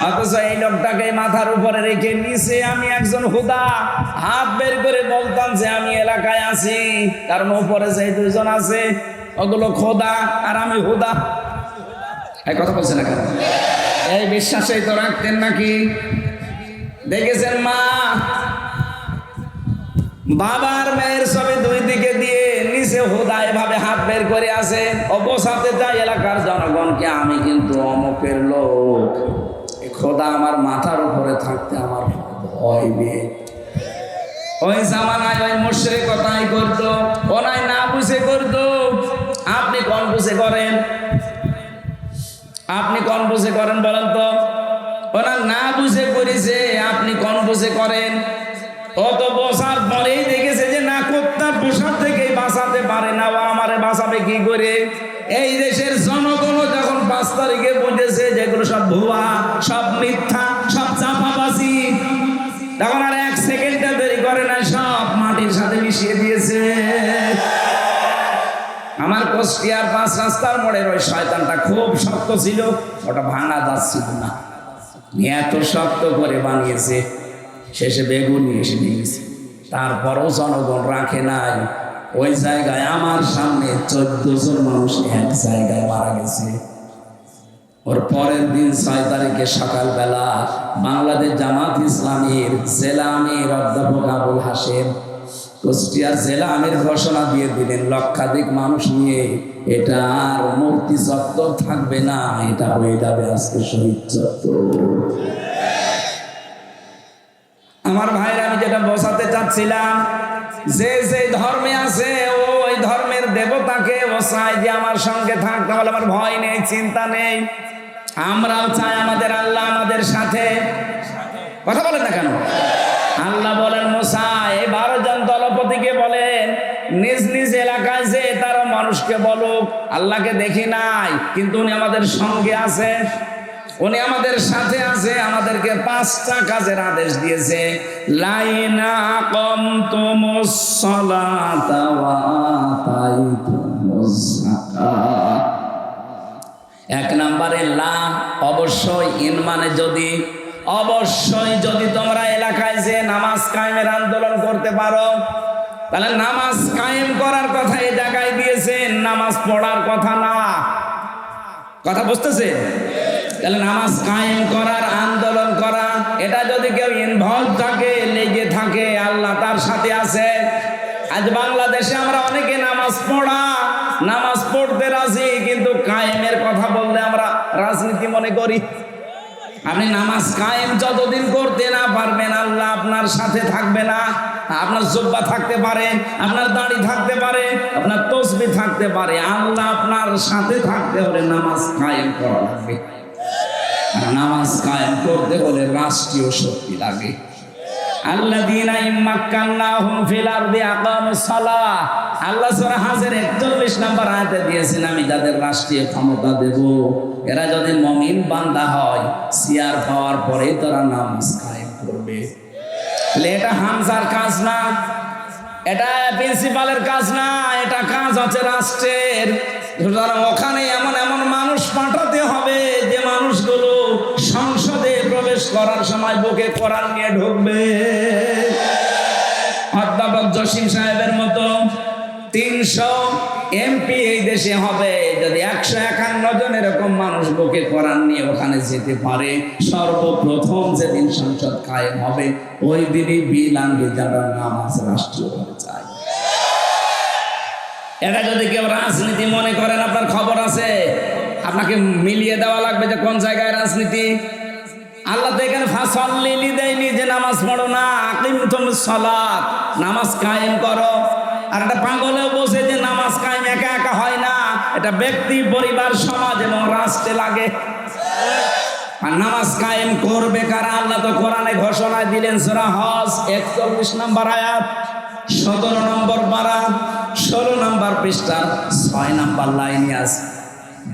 অথচ এই লোকটাকে মাথার উপরে রেখে নিচে আমি একজন হুদা, হাত বের করে বলতাম যে আমি এলাকায় আছি, কারণ উপরে যে 2জন আছে ওগুলো খোদা আর আমি হুদা। এই কথা বলছে না কেন? এই বিশ্বাসেই তো রাখতেন নাকি? দেখেছেন মা বাবার মেয়ের ছবি 2 দিকে দিয়ে নিচে হুদা এভাবে হাত বের করে আছে, অবসাতে যায় এলাকার জনগণকে, আমি কিন্তু অমুকের লোক। খোদা আমার মাথার উপরে থাকতে আমার ভয় নেই। ওই জামানায় ওই মুশরিকতাই করতো, ওনাই না বুঝে করতো। আপনি কোন বুঝে করেন? আপনি কোন বুঝে করেন বলেন তো? ওরা না বুঝে করেছে, আপনি কোন বুঝে করেন? অত বসার পরেই দেখেছে যে না, কুত্তার পোশাক থেকে বাঁচাতে পারে না, ও আমারে বাঁচাবে কি করে? এই দেশের জনগণ যখন 5 তারিখে বুঝেছে যেগুলো সব ভুয়া, সব মিথ্যা, সব চাপাবাজি, তখন আর 1 সেকেন্ডটা দেরি করে না, সব মাটির সাথে মিশিয়ে দিয়েছে। আমার কুষ্টিয়ার 5 রাস্তার মোড়ের ওই শয়তানটা খুব শক্ত ছিল, ওটা ভাঙা যাচ্ছিল না, এত শক্ত করে বানিয়েছে। শেষে বেগুনি এসে নিয়েছে, তারপরও জনগণ রাখে নাই। ওই জায়গায় আমার সামনে 14 জন মানুষ এক জায়গায় মারা গেছে। ওর পরের দিন 6 তারিখে সকালবেলা বাংলাদেশ জামাত ইসলামীর জেলা আমির অধ্যাপক আবুল হাশেম কুষ্টিয়ার জেলা আমির ঘোষণা দিয়ে দিলেন, লক্ষাধিক মানুষ নিয়ে এটা আর মূর্তি চত্বর থাকবে না, এটা হয়ে যাবে আজকে শহীদ চত্বর। আমার ভাইরা, আমি যেটা বোঝাতে চাচ্ছিলাম, যে যে ধর্মে আছে ওই ধর্মের দেবতাকে ও চাই যে আমার সঙ্গে থাকতে, বলে আমার ভয় নেই, চিন্তা নেই। আমরাও চাই আমাদের আল্লাহ আমাদের সাথে। কথা বলেন না কেন? আল্লাহ বলেন, মুসা এই 12 জন দলপতিকে বলেন নিজ নিজ এলাকায় যে তারা মানুষকে বলুক আল্লাহকে দেখি নাই, কিন্তু উনি আমাদের সঙ্গে আছে, উনি আমাদের সাথে আছে। আমাদেরকে 5টা কাজের আদেশ দিয়েছে। লাইনা আকামতুমুস সালাতা ওয়া আতাইতুমুজ যাকাত। 1 নম্বরে লা, অবশ্যই, ইন মানে যদি, অবশ্যই যদি তোমরা এলাকায় যে নামাজ কায়েমের আন্দোলন করতে পারো, তাহলে নামাজ কায়েম করার কথা এই জায়গায় দিয়েছেন, নামাজ পড়ার কথা না। কথা বুঝতেছে? তাহলে নামাজ কায়েম করার, আন্দোলন করা, এটা যদি কেউ ইনভলভ থাকে, লেগে থাকে, আল্লাহ তার সাথে আছে। আজ বাংলাদেশে আমরা অনেকে নামাজ পড়া, নামাজ পড়তে রাজি, কিন্তু কায়েমের কথা বললে আমরা রাজনীতি মনে করি। আপনি নামাজ কায়েম যতদিন করতে না পারবেন, আল্লাহ আপনার সাথে থাকবে না। আপনার জুব্বা থাকতে পারে, আপনার দাড়ি থাকতে পারে, আপনার তসবিহ থাকতে পারে, আল্লাহ আপনার সাথে থাকতে হলে নামাজ কায়েম করা লাগবে। নামাজ কায়েম করতে হলে রাষ্ট্রীয় শক্তি লাগে। আল্লাযীনা ইম্মাক্কান্নাহুম ফিল আরদি আকামুস সালাহ। আল্লাহ সূরা হাজের 41 নম্বর আয়াতে দিয়েছেন, আমি যাদের রাষ্ট্রীয় ক্ষমতা দেব এরা যদি মুমিন বান্দা হয় সিয়ার পাওয়ার পরে তারা নামাজ কায়েম করবে। তাহলে এটা হামজার কাজ না, এটা প্রিন্সিপালের কাজ না, এটা কাজ হচ্ছে রাষ্ট্রের। সুতরাং ওখানে এমন এমন মানুষ পাঠাতে হবে যে মানুষগুলো সংসদে প্রবেশ করার সময় বুকে কোরআন নিয়ে ঢুকবে। অধ্যাপক জসিম সাহেবের মতো 300 এমপি এই দেশে হবে যদি 151 জন এরকম মানুষ বুকে কোরআন নিয়ে ওখানে যেতে পারে। সর্বপ্রথম যেদিন সংসদ কায়েম হবে ওই দিনই বিল আনবে যারা নামাজ রাষ্ট্রীয়ভাবে চায়। এটা যদি কেউ রাজনীতি মনে করেন আপনার খবর আছে, আপনাকে মিলিয়ে দেওয়া লাগবে যে কোন জায়গায় রাজনীতি। আল্লাহ তো এখানে ফাসল্লি দেয়নি যে নামাজ পড়ো না, আকিমতুস সালাত, নামাজ কায়েম করো। আর একটা পাগলেও বসে যে নামাজ কায়েম একা একা হয় না, এটা ব্যক্তি, পরিবার, সমাজ এবং রাষ্ট্রে লাগে। আর নামাজ কায়েম করবে কারা? আল্লাহ তো কোরআনে ঘোষণা দিলেন, সূরা হজ 41 নম্বর আয়াত, 17 নম্বর পারা, 16 নম্বর পৃষ্ঠা, 6 নম্বর লাইনে আছে।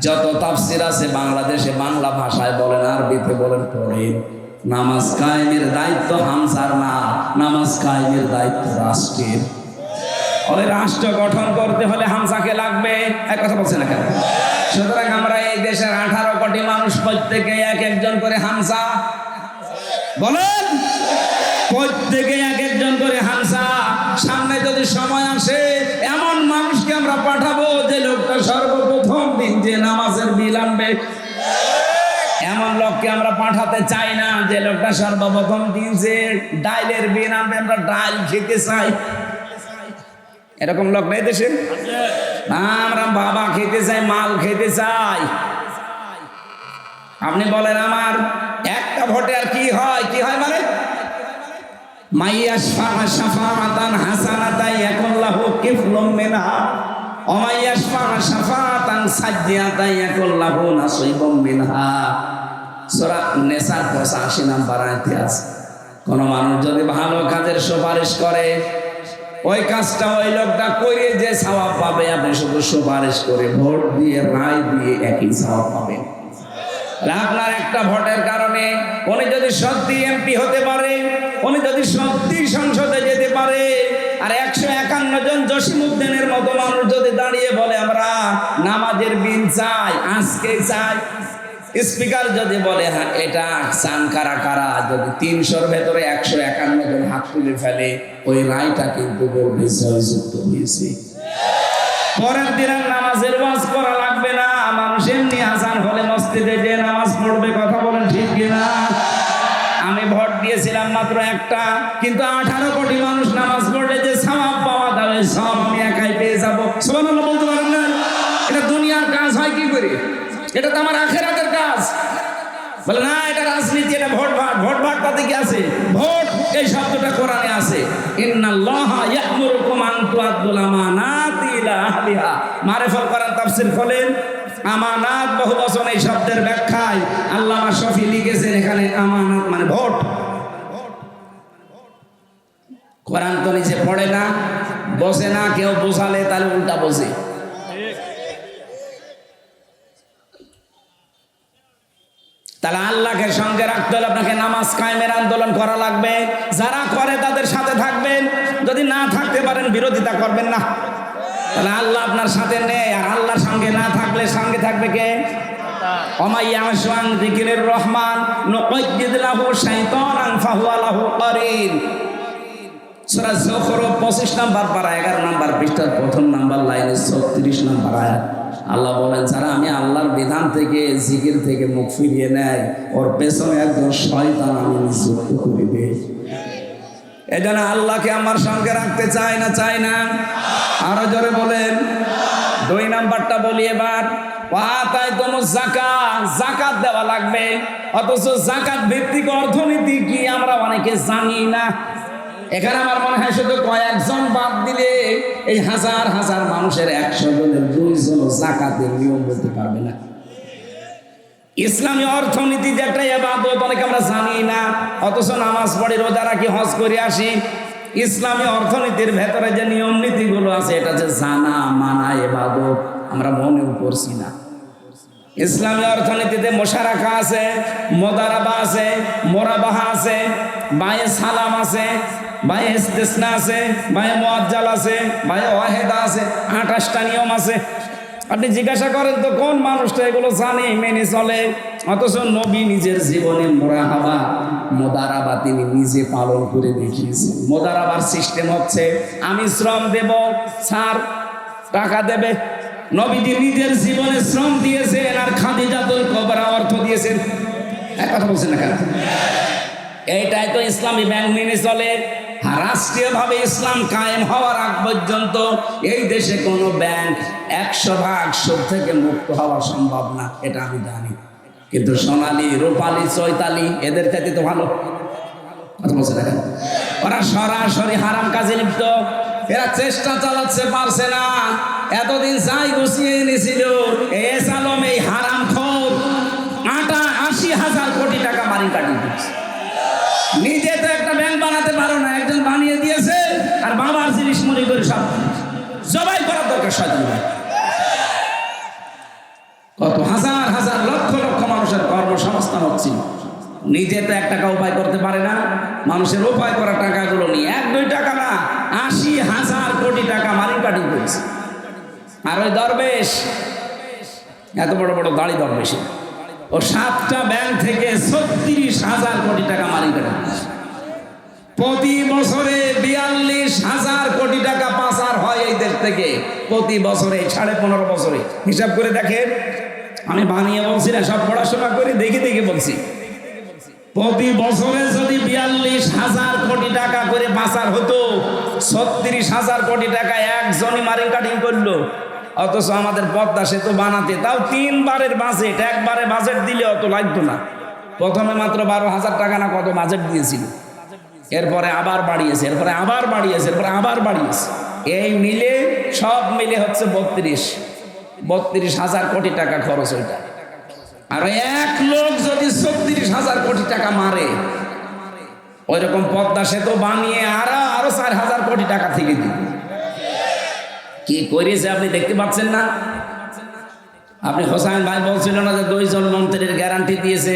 যত তাফসির আছে বাংলাদেশে বাংলা ভাষায় বলেন, আরবিতে বলেন, পড়েন। নামাজ কায়েমের দায়িত্ব হামজার না, নামাজ কায়েমের দায়িত্ব রাষ্ট্রের। ওই রাষ্ট্র গঠন করতে হলে হামজাকে লাগবে। এক কথা বলছে না কেন? সুতরাং আমরা এই দেশের 18 কোটি মানুষ প্রত্যেকে এক একজন করে হামজা বলেন, প্রত্যেকে এক একজন করে হামজা। সামনে যদি সময় আসে এমন মানুষকে আমরা পাঠাবো যে লোকটা সর্বপ্রথম দিন যে নামাজের বিল আনবে। এমন লোককে আমরা পাঠাতে চাই না যে লোকটা সর্বপ্রথম দিন যে ডাইলের বিল আনবে। আমরা ডাইল খেতে চাই, এরকম লোক নেই দেশে। আমরা বাবা খেতে চাই, মাল খেতে চাই। আপনি বলেন আমার একটা ভোটে আর কি হয়? কি হয় মানে মাইয়াশফা শাফাআতান হাসানাতান ইয়াকুল্লাহু কিফলুম মিনহা ওয়া মাইয়াশফা শাফাআতান সাজ্জিয়াতান ইয়াকুল্লাহু নাসিবুম মিনহা। সূরা নিসার 85 নম্বর আয়াতে আছে, কোন মানুষ যদি ভালো কাজের সুপারিশ করে ওই কাজটা ওই লোকটা করে যে সওয়াব পাবে, আপনি শুধু সুপারিশ করে ভোট দিয়ে রায় দিয়ে একই সওয়াব পাবেন। আপনার একটা ভোটের কারণে উনি যদি সত্যি এমপি হতে পারে, উনি যদি সত্যি সংসদে যেতে পারে, আর 151 জন জসিমউদ্দিনের মতো মানুষ যদি দাঁড়িয়ে বলে আমরা নামাজের বিল চাই, আজকে চাই, স্পিকার যদি বলে হ্যাঁ এটা চান কারা কারা, যদি 300-র ভেতরে 151 জন হাত তুলে ফেলে, ওই রায়টা কিন্তু বলবে জয়যুক্ত হয়েছে। পরের দিন নামাজের ওয়াজ করা লাগবে না, মানুষ এমনি আজান হলে মসজিদে যে নামাজ পড়বে। কথা বলেন ঠিক কিনা? আমি ভোট দিয়েছিলাম মাত্র একটা, কিন্তু 18 কোটি মানুষ নামাজ পড়লে যে সওয়াব পাওয়া যাবে সব আমি একাই পেয়ে যাবো। সুবহানাল্লাহ বলতে পারেন না? এটা দুনিয়ার কাজ হয় কি করে? এটা তো আমার আখিরাতের কাজ। বলে না এটা রাজনীতি, এটা ভোট ভাট। ভোট ভাট তাতে কি আছে? ভোট এই শব্দটা কোরআনে আছে, ইন্নাল্লাহা ইয়া'মুরুকুম আন তু'আদ্দুল আমানাতি ইলা আহলিহা। মারিফাল কোরআন তাফসীর খোলেন, আমানাত বহু বচন এই শব্দের ব্যাখ্যায় আল্লামা শফি লিখেছেন এখানে আমানাত মানে ভোট। কোরআন তো নিজে পড়ে না, বসে না, কেউ বোঝালে তাহলে উল্টা বোঝে। তাহলে আল্লাহকে সঙ্গে রাখতে হলে আপনাকে নামাজ কায়েমের আন্দোলন করা লাগবে। যারা করে তাদের সাথে থাকবেন, যদি না থাকতে পারেন বিরোধিতা করবেন না। তাহলে আল্লাহ আপনার সাথে নেই, আর আল্লাহর সঙ্গে না থাকলে সঙ্গে থাকবে কে? ওমাইয়াশু আন যিকিরির রহমান নুকাইয়িদ লাহু শাইতানান ফাহুয়া লাহু কারিন। সূরা যুখরুফ 25 নম্বর পারা 11 নম্বর পৃষ্ঠার প্রথম নম্বর লাইনে 36 নম্বর আয়াত। আল্লাহ বলেন যারা আমি আল্লাহর বিধান থেকে জিকির থেকে মুখ ফিরিয়ে নেয় ওর পেছনে একজন শয়তান আমি নিযুক্ত করে দেই। এজন্য আল্লাহকে আমার সঙ্গে রাখতে চাই না, চাই না? আরো জোরে বলেন। 2 নাম্বারটা বলি এবার, ওয়াতাইতুমুজ যাকাত, যাকাত দেওয়া লাগবে। অথচ যাকাত ভিত্তিক অর্থনীতি কি আমরা অনেকে জানি না। এখানে আমার মনে হয় শুধু কয়েকজন বাদ দিলে এই হাজার হাজার মানুষের 100 জনের 2 জন যাকাতের নিয়ম বলতে পারবে না। ইসলামী অর্থনীতি যে একটা ইবাদত অনেকে আমরা জানি না, অথচ নামাজ পড়ি, রোজা রাখি, হজ করে আসি। ইসলামী অর্থনীতির ভেতরে যে নিয়ম নীতিগুলো আছে এটা যে জানা মানা ইবাদত আমরা মনেও করছি না। ইসলামী অর্থনীতিতে মোশারাকা আছে, মোদারাবা আছে, মোরাবাহা আছে, বায়ে সালাম আছে, বায়ে ইস্তিসনা আছে, বায়ে মুআজ্জাল আছে, বায়ে ওয়াহিদা আছে, 28টা নিয়ম আছে। আপনি জিজ্ঞাসা করেন তো কোন মানুষটা এগুলো জানে মেনে চলে? অথচ নবী নিজের জীবনে মুরাহাবা মোদারাবা তিনি নিজে পালন করে দেখিয়েছেন। মোদারাবার সিস্টেম হচ্ছে আমি শ্রম দেব, স্যার টাকা দেবে। নবীজি নিজের জীবনে শ্রম দিয়েছেন আর খাদিজাতুল কুবরা অর্থ দিয়েছেন। এক কথা বলছেন না কেন? এইটাই তো ইসলামী ব্যাংক মেনে চলে। রাষ্ট্রীয়ভাবে ইসলাম কায়েম হওয়ার আগ পর্যন্ত এই দেশে কোনো ব্যাংক 100% সুদ থেকে মুক্ত হওয়া সম্ভব না, এটা আমি জানি। কিন্তু সোনালী, রূপালী, চৈতালি এদের চাইতে তো ভালো। কথা বলছে না কেন? ওরা সরাসরি হারাম কাজে লিপ্ত। এরা চেষ্টা চালাচ্ছে, পারছে না। এতদিন যাই গুছিয়ে এনেছিল এস আলম এই হারাম খোর 80,000 কোটি টাকা মারি কাটিয়ে দিচ্ছে। নিজে তো একটা ব্যাংক বানাতে পারো না, একজন বানিয়ে দিয়েছে আর বাবার জিনিস মনে করে সব জবাই করার দরকার। শয়তান কত হাজার হাজার লক্ষ লক্ষ মানুষের কর্মসংস্থান হচ্ছে, নিজে তো 1 টাকা উপায় করতে পারে না। মানুষের উপায় করা টাকাগুলো নিয়ে 1-2 টাকা না 80,000 কোটি টাকা মারি কাটি করেছে। আর ওই দরবেশ, এত বড় বড় দাড়ি দরবেশ, ও 7টা ব্যাংক থেকে 36,000 কোটি টাকা মারি কাটে। প্রতি বছরে 42,000 কোটি টাকা পাচার হয় এই দেশ থেকে। প্রতি বছরে 15.5 বছরে হিসাব করে দেখেন। আমি বানিয়ে বলছি না, সব পড়াশোনা করে দেখে দেখে বলছি। প্রতি বছরে যদি 42,000 কোটি টাকা করে পাচার হতো, 36,000 কোটি টাকা একজনই মার্কেটিং কাটিং করলো। অথচ আমাদের পদ্মা সেতু বানাতে তাও 3 বারের বাজেট, একবারে বাজেট দিলে অত লাগতো না। প্রথমে মাত্র 12,000 টাকা না কত বাজেট দিয়েছিল, এরপরে আবার বাড়িয়েছে, এরপরে আবার বাড়িয়েছে, এরপরে আবার বাড়িয়েছে। এই মিলে সব মিলে হচ্ছে 32,000 কোটি টাকা খরচ ওইটা। আর এক লোক যদি 36,000 কোটি টাকা মারে, ওই রকম পদ্মা সেতু বানিয়ে আরো 4,000 কোটি টাকা থেকে দিবে। কি করেছে আপনি দেখতে পাচ্ছেন না? আপনি হোসাইন ভাই বলছিল না যে 2 জন মন্ত্রীর গ্যারান্টি দিয়েছে,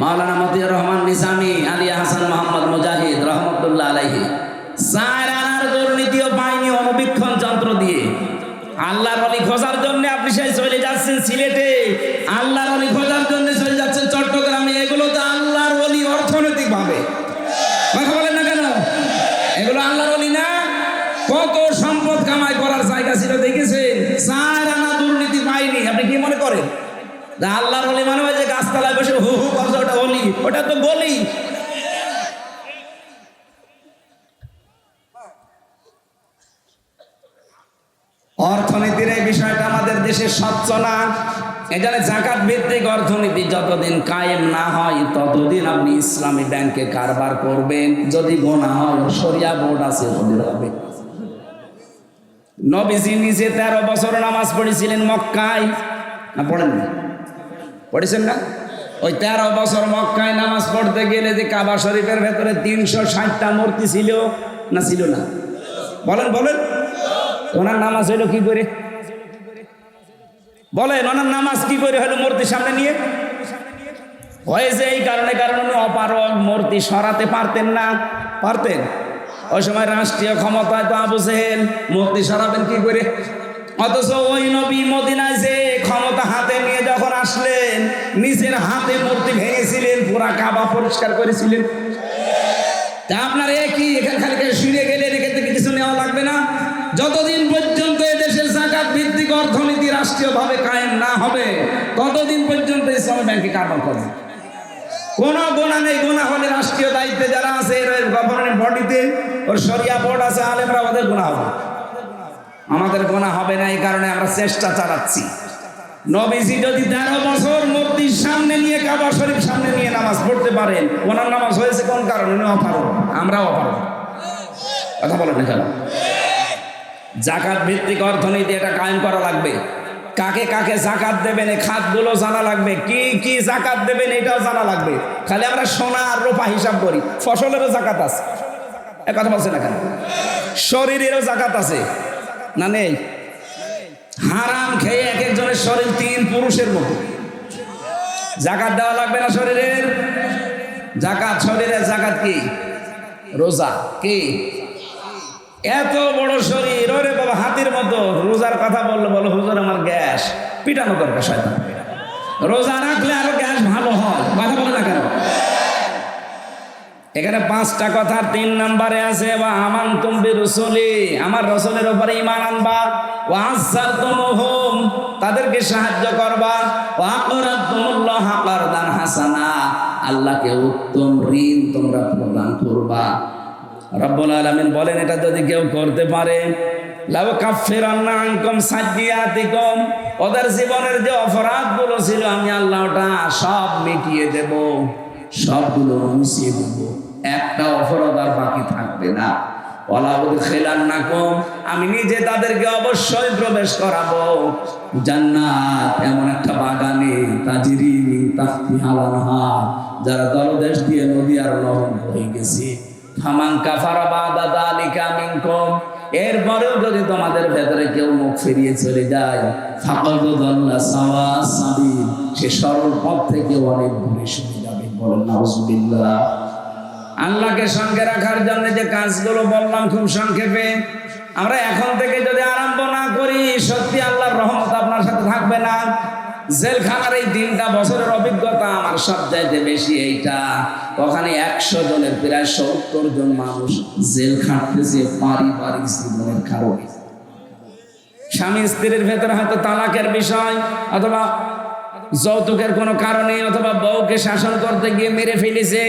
মাওলানা মতিউর রহমান নিজামী, আলিয়া হাসান মোহাম্মদ মুজাহিদ রহমতুল্লাহ আলাইহি। 4 আনার দুর্নীতিও পায়নি অনুবীক্ষণ যন্ত্র দিয়ে। আল্লাহর ওলি খোঁজার জন্য আপনি সেই চলে যাচ্ছেন সিলেটে, আল্লাহর ওলি খোঁজার জন্য চলে যাচ্ছেন চট্টগ্রামে। এগুলো তো আল্লাহর ওলি অর্থনৈতিক ভাবে। কথা বলেন না কেন? এগুলো আল্লাহর ওলি না? কত সম্পদ কামাই করার জায়গা ছিল দেখেছেন? 4 আনা দুর্নীতি পাইনি। আপনি কি মনে করেন আল্লাহর ওলি মানে ওই যে গাছতলায় বসে হু হু করছে ওটা ওলি? ওটা তো বলি। অর্থনীতির এই বিষয়টা আমাদের দেশে স্বচ্ছ না। এখানে যাকাত ভিত্তিক অর্থনীতি যতদিন কায়েম না হয় ততদিন আপনি ইসলামী ব্যাংকে কারবার করবেন। যদি গোনা হয় শরিয়া বোর্ড আছে, ওদের হবে। নবীজি নিজে 13 বছর নামাজ পড়েছিলেন মক্কায়, না পড়েন না? পড়েছেন না? ওই 13 বছর মক্কায় নামাজ পড়তে গেলে যে কাবা শরীফের ভেতরে 360টা মূর্তি ছিল না ছিল না? বলেন বলেন। ওনার নামাজ হইলো কি করে? বলেন ওনার নামাজ কি করে হলো মূর্তির সামনে নিয়ে? হয়েছে এই কারণে, কারণ উনি অপারগ, মূর্তি সরাতে পারতেন না। পারতেন? ওই সময় রাষ্ট্রীয় ক্ষমতায় তো আবু জেহেল, মূর্তি সরাবেন কি করে? অথচ ওই নবী মদিনায় যে ক্ষমতা হাতে নিয়ে যখন আসলেন, নিজের হাতে মূর্তি ভেঙেছিলেন, পুরা কাবা পরিষ্কার করেছিলেন। তা আপনার একই এখানে খালি শুনে গেলে রেখে থেকে কিছু নেওয়া লাগবে না। যতদিন পর্যন্ত এদেশের যাকাত ভিত্তিক অর্থনীতি রাষ্ট্রীয়ভাবে কায়েম না হবে ততদিন পর্যন্ত ইসলামী ব্যাংকে কারবার করবে। কোনো গোনা নেই। গোনা হলে রাষ্ট্রীয় দায়িত্বে যারা আছে, গভর্নমেন্ট বডিতে ওর শরিয়া বোর্ড আছে, আলেমরা, ওদের গোনা হবে। আমাদের গোনা হবে না, এই কারণে আমরা চেষ্টা চালাচ্ছি। নবীজি যদি 13 বছর মূর্তির সামনে নিয়ে কাবা শরীফ সামনে নিয়ে নামাজ পড়তে পারেন, ওনার নামাজ হয়েছে কোন কারণে? উনি অপারগ, আমরাও অপারগ। কথা বলেন না কেন? যাকাত ভিত্তিক অর্থনীতি এটা কায়েম করা লাগবে। কাকে কাকে জাকাত দেবেন এই খাতগুলো জানা লাগবে, কি কি জাকাত দেবেন এটাও জানা লাগবে। খালি আমরা সোনা আর রূপা হিসাব করি, ফসলেরও জাকাত আছে। এক কথা বলছে না কেন? শরীরেরও জাকাত আছে না নেই? হারাম খেয়ে এক একজনের শরীর 3 পুরুষের মতো। জাকাত দেওয়া লাগবে না শরীরের? জাকাত, শরীরের জাকাত কি? রোজা। কি এত বড় শরীর, ওরে বাবা হাতির মতো। রোজার কথা বললো, বলো হুজুর আমার গ্যাস, পিটানো দরকার শয়তান। রোজা রাখলে আরো গ্যাস ভালো হয়, কথা বলে না কেন? এখানে 5টা কথা 3 নম্বরে আছে, বা আমান তুমি রসুলি, আমার রসুলের উপরে ঈমান আনবা, ওয়া আযযারতুমুহুম, তাদেরকে সাহায্য করবা, ওয়া আকরাতুমুল্লাহ কারদান হাসানা, আল্লাহকে উত্তম ঋণ তোমরা প্রদান করবা। রব্বুল আলামিন বলেন এটা যদি কেউ করতে পারে, লাউ কাফিরান্না আনকুম সাইয়্যাতিকুম, ওদের জীবনের যে অপরাধগুলো ছিল আমি আল্লাহ ওটা সব মিটিয়ে দেব, সবগুলো মুছিয়ে দেব, একটা অপরাধ আর বাকি থাকবে না। ওয়ালা উদখিলান্নাকুম, আমি নিজে তাদেরকে অবশ্যই প্রবেশ করাবো জান্নাত, এমন একটা বাগানে, তাজরি মিন তাহতিহাল আনহার, যারা তলদেশ দিয়ে নদী আর নহর বয়ে গেছে। ফামান কাফারা বাদা যালিকা মিনকুম, এরপরেও যদি তোমাদের ভেতরে কেউ মুখ ফিরিয়ে চলে যায়, ফাকাদ দাল্লা সাওয়াস সাবিল, সে সরল পথ থেকে অনেক দূরে সরে যাবে। বলেন নাউজুবিল্লাহ। আল্লাহকে সঙ্গে রাখার জন্য যে কাজগুলো বললাম খুব সংক্ষেপে, আমরা এখন থেকে যদি আরম্ভ না করি, সত্যি আল্লাহর রহমত আপনার সাথে থাকবে না। জেলখানার এই 3টা বছরের অভিজ্ঞতা আমার সবচাইতে বেশি এইটা। ওখানে 100 জনের প্রায় 70 জন মানুষ জেল খাটতেছে পারিবারিক জীবনের কারণে। স্বামী স্ত্রীর ভেতরে হয়তো তালাকের বিষয়, অথবা যৌতুকের কোনো কারণে, অথবা বউকে শাসন করতে গিয়ে মেরে ফেলেছে।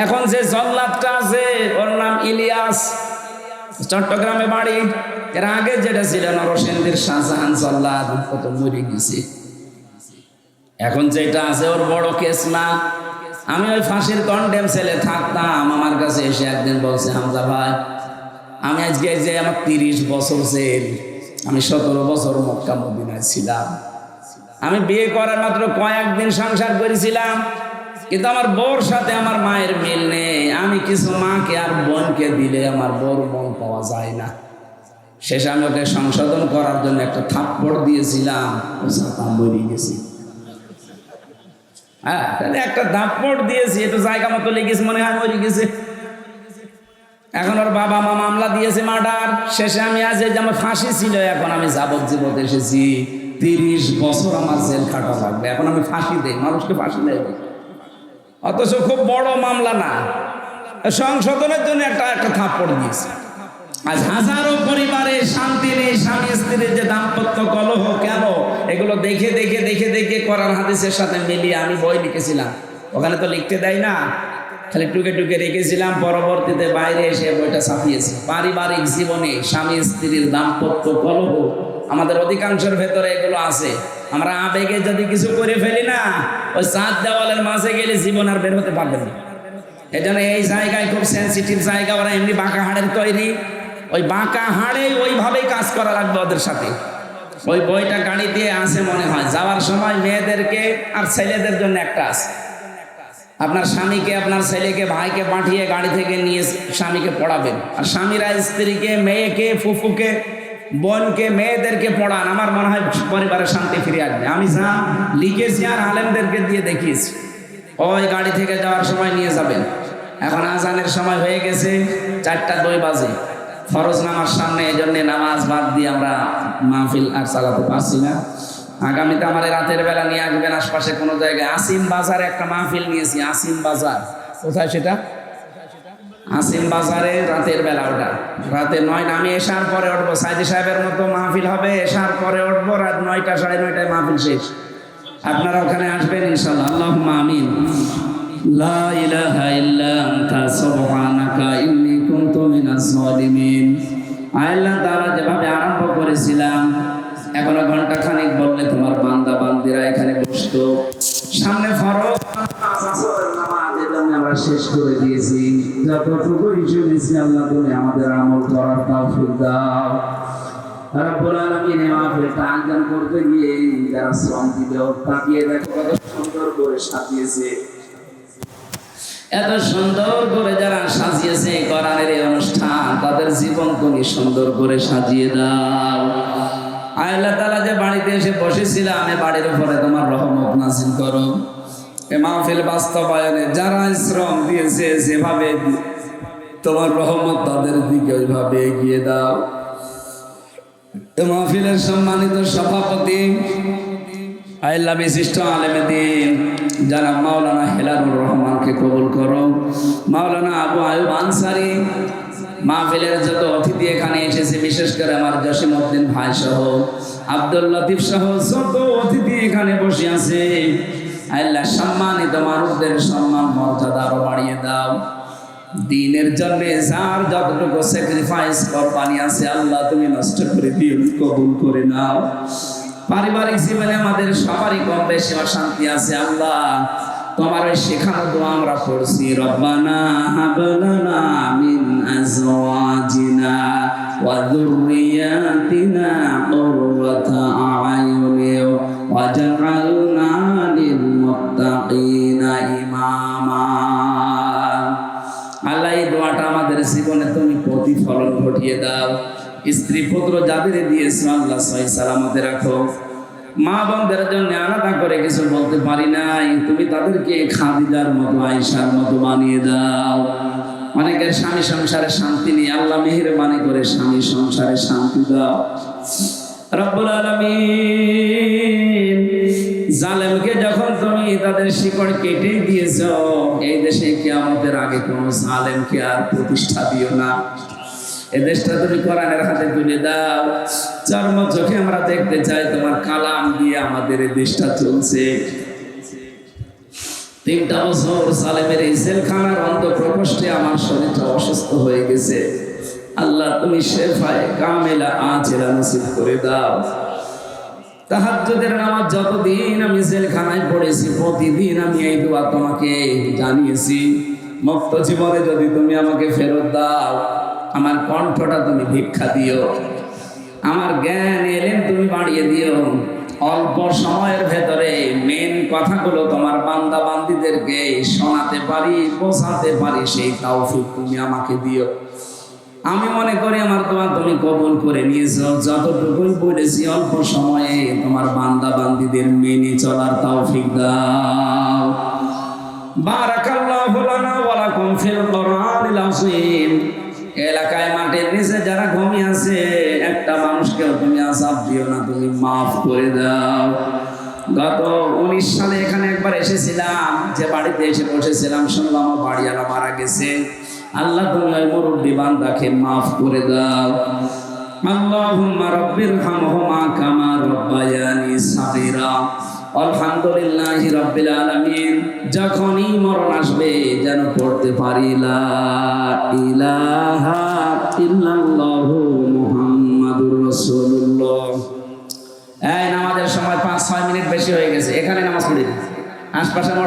এখন যে জল্লাদটা আছে ওর নাম ইলিয়াস, চট্টগ্রামে বাড়ি। এর আগে যেটা ছিল নরসিংদীর শাহজাহান জল্লাদ, কত মরে গেছে। এখন যেটা আছে ওর বড় কেস না। আমি ওই ফাঁসির কন্ডেম সেলে থাকতাম, আমার কাছে এসে একদিন বলছে, হামজা ভাই আমি আজকে যে আমার 30 বছর জেল, আমি 17 বছর মক্কা মদিনায় ছিলাম। আমি বিয়ে করার মাত্র কয়েকদিন সংসার করেছিলাম, কিন্তু আমার বউর সাথে আমার মায়ের মিল নেই। আমি কিছু মাকে আর বোনকে দিলে আমার বউর মন পাওয়া যায় না। শেষে আমি ওকে সংশোধন করার জন্য একটা থাপ্পড় দিয়েছিলাম, মরে গেছি। হ্যাঁ, একটা থাপ্পড় দিয়েছি, একটু জায়গা মতো লেগেছে, মনে হয় মরে গেছে। এখন ওর বাবা মা মামলা দিয়েছে মার্ডার। শেষে আমি আজ এই যে আমার ফাঁসি ছিল, এখন আমি যাবজ্জীবন এসেছি। 30 বছর আমার জেল খাটা লাগবে, এখন আমি ফাঁসি দেই, মানুষকে ফাঁসি দেয়, অথচ খুব বড় মামলা না, সংশোধনের জন্য একটা থাপ্পড় দিয়েছে। আজ হাজারো পরিবারে শান্তি নেই, স্বামী স্ত্রীর যে দাম্পত্য কলহ কেন, এগুলো দেখে দেখে দেখে দেখে কোরআন হাদিসের সাথে মিলিয়ে আমি বই লিখেছিলাম। ওখানে তো লিখতে দেয় না, খালি টুকে টুকে রেখেছিলাম। পরবর্তীতে বাইরে এসে বইটা ছাপিয়েছি। পারিবারিক জীবনে স্বামী স্ত্রীর দাম্পত্য কলহ আমাদের অধিকাংশের ভেতরে এগুলো আছে। আমরা আবেগে যদি কিছু করে ফেলি না, ওই 4 দেওয়ালের মাঝে গেলে জীবন আর বের হতে পারবে না। এই জন্য এই জায়গায় খুব সেন্সিটিভ জায়গা, ওরা এমনি বাঁকা হাড়ের তৈরি, ওই বাঁকা হাড়ে ওইভাবেই কাজ করা লাগবে ওদের সাথে। ওই বইটা গাড়ি দিয়ে আসে মনে হয়, যাওয়ার সময় মেয়েদেরকে আর ছেলেদের জন্য একটা আছে। আপনার স্বামীকে, আপনার ছেলেকে, ভাইকে পাঠিয়ে গাড়ি থেকে নিয়ে স্বামীকে পড়াবেন, আর স্বামীরা স্ত্রীকে, মেয়েকে, ফুফুকে, বোনকে, মেয়েদেরকে পড়ান। আমার মনে হয় পরিবারের শান্তি ফিরে আসবে। আমি যা লিখেছি আর আলেমদেরকে দিয়ে দেখিয়েছি, ওই গাড়ি থেকে যাওয়ার সময় নিয়ে যাবেন। এখন আজানের সময় হয়ে গেছে, 4টা 2 বাজে, ফরজ নামাজ সামনে, এই জন্যে নামাজ বাদ দিয়ে আমরা মাহফিল আর চালাতে পারছি না। আগামীতে আমার রাতের বেলা নিয়ে আসবেন আশপাশে কোনো জায়গায়। আসিম বাজারে একটা মাহফিল নিয়েছি। আসিম বাজার কোথায় সেটা? আসিম বাজারে রাতের বেলা, ওটা রাতে 9টা। আমি এশার পরে উঠবো, সাইদি সাহেবের মতো মাহফিল হবে, এশার পরে উঠবো, রাত 9টা 9:30 মাহফিল শেষ। আপনারা ওখানে আসবেন ইনশাআল্লাহ। আল্লাহুম্মা আমিন। লা ইলাহা ইল্লা আনতা সুবহানাকা ইন্নী কুনতু মিনাজ জালিমিন। আল্লাহ তাআলা যেভাবে আরম্ভ করেছিলাম, এখনো ঘন্টা খানিক বললে তোমার বান্দা বান্দিরা এখানে বসতো। সামনে ফরজ নামাজ, এটা আমরা শেষ করে দিয়েছি। যতটুকু শুনেছি আল্লাহ তুমি আমাদের আমল করার তৌফিক দাও। রব্বুল আলামিন মাহফিলটা আয়োজন করতে গিয়ে যারা শ্রম দিবে তাকিয়ে দেখো কত সুন্দর করে সাজিয়েছে। এত সুন্দর করে যারা সাজিয়েছে কোরআনের এই অনুষ্ঠান, তাদের জীবন তুমি সুন্দর করে সাজিয়ে দাও। আল্লাহ তাআলা যে বাড়িতে এসে বসেছিলাম, এই বাড়ির উপরে তোমার রহমত নাযিল করো। এই মাহফিল বাস্তবায়নে যারা শ্রম দিয়েছে, যেভাবে তোমার রহমত তাদের দিকে ওইভাবে এগিয়ে দাও। মাহফিলের সম্মানিত সভাপতি আল্লাহ বিশিষ্ট আলেমে দ্বীন জনাব মাওলানা হেলালুর রহমানকে কবুল করো। মাওলানা আবু আয়ুব আনসারী, মাহফিলের যত অতিথি এখানে এসেছে, বিশেষ করে আমার জসিমউদ্দিন ভাই সহ, আব্দুল লতিফ সহ যত অতিথি এখানে বসে আছে, আল্লাহ সম্মানিত মানুষদের সম্মান মর্যাদা আরো বাড়িয়ে দাও। দ্বীনের জন্য যার যতটুকু স্যাক্রিফাইস কোরবানি আছে, আল্লাহ তুমি নষ্ট করে দিও, কবুল করে নাও। পারিবারিক জীবনে আমাদের সবারই কম বেশি অশান্তি আছে, আল্লাহ তোমার ওই শেখানো দোয়া আমরা পড়ছি, রব্বানা হাব লানা মিন আজওয়াজিনা ওয়া যুররিয়াতিনা কুররাতা আ'য়ুনিন ওয়াজআলনা লিল মুত্তাকিনা ইমামা। আল্লাহ এই দোয়াটা আমাদের জীবনে তুমি প্রতিফলন ঘটিয়ে দাও। স্ত্রী পুত্র যাদের দিয়েছো আল্লাহ সহি সালামতে রাখো। মা বোনদের জন্য আলাদা করে কিছু বলতে পারি নাই, তুমি তাদেরকে খাদিজার মতো আয়েশার মতো বানিয়ে দাও। অনেকের স্বামী সংসারে শান্তি নেই, আল্লাহ মেহেরবানি করে স্বামী সংসারে শান্তি দাও। রব্বুল আলামিন জালেমকে যখন তুমি তাদের শিকড় কেটে দিয়েছো, এই দেশে কিয়ামতের আগে কোনো জালেমকে আর প্রতিষ্ঠা দিও না। এই দেশটা তুমি কোরআনের হাতে তুলে দাও। চর্ম চোখে আমরা দেখতে চাই তোমার কালাম দিয়ে আমাদের এই দেশটা চলছে। 3টা বছর সালেমের এই জেলখানার অন্তঃপ্রকোষ্ঠে আমার শরীরটা অসুস্থ হয়ে গেছে। আল্লাহ তুমি শেফায়ে কামেলা আজেলা নসিব করে দাও। তাহাজ্জুদের নামাজ যতদিন আমি জেলখানায় পড়েছি, প্রতিদিন আমি এই দোয়া তোমাকে জানিয়েছি। মুক্ত জীবনে যদি তুমি আমাকে ফেরত দাও, আমার কণ্ঠটা তুমি ভিক্ষা দিও, আমার জ্ঞান এলেন তুমি বাড়িয়ে দিও। অল্প সময়ের ভেতরে মেন কথাগুলো তোমার বান্দা বান্দীদেরকে শোনাতে পারি, বোঝাতে পারি, সেই তৌফিক তুমি আমাকে দিও। আমি মনে করি আমার দোয়া তুমি কবুল করে নিয়েছো। যতটুকুই বলেছি অল্প সময়ে তোমার বান্দা বান্দীদের মেনে চলার তৌফিক দাও। বারাকাল্লাহু লানা ওয়া লাকুম ফিল কোরআনিল আযীম। এলাকায় মাঠের নিচে যারা ঘুমিয়ে আছে, একটা মানুষকেও তুমি আযাব দিও না, তুমি মাফ করে দাও। গত 19 সালে এখানে একবার এসেছিলাম, যে বাড়িতে এসে বসেছিলাম, শুনলাম আমার বাড়িওয়ালা মারা গেছে। আল্লাহ তুমি ওই মুরব্বী বান্দাকে মাফ করে দাও। আল্লাহুম্মা রাব্বিরহামহুমা কামা রাব্বায়ানি সাগীরা। আলহামদুলিল্লাহি রাব্বিল আলামিন। যখনই মরণ আসবে যেন পড়তে পারি লা ইলাহা ইল্লাল্লাহু মুহাম্মাদুর রাসূলুল্লাহ। এই নামাজের সময় 5-6 মিনিট বেশি হয়ে গেছে, এখানে নামাজ পড়ি, আশপাশে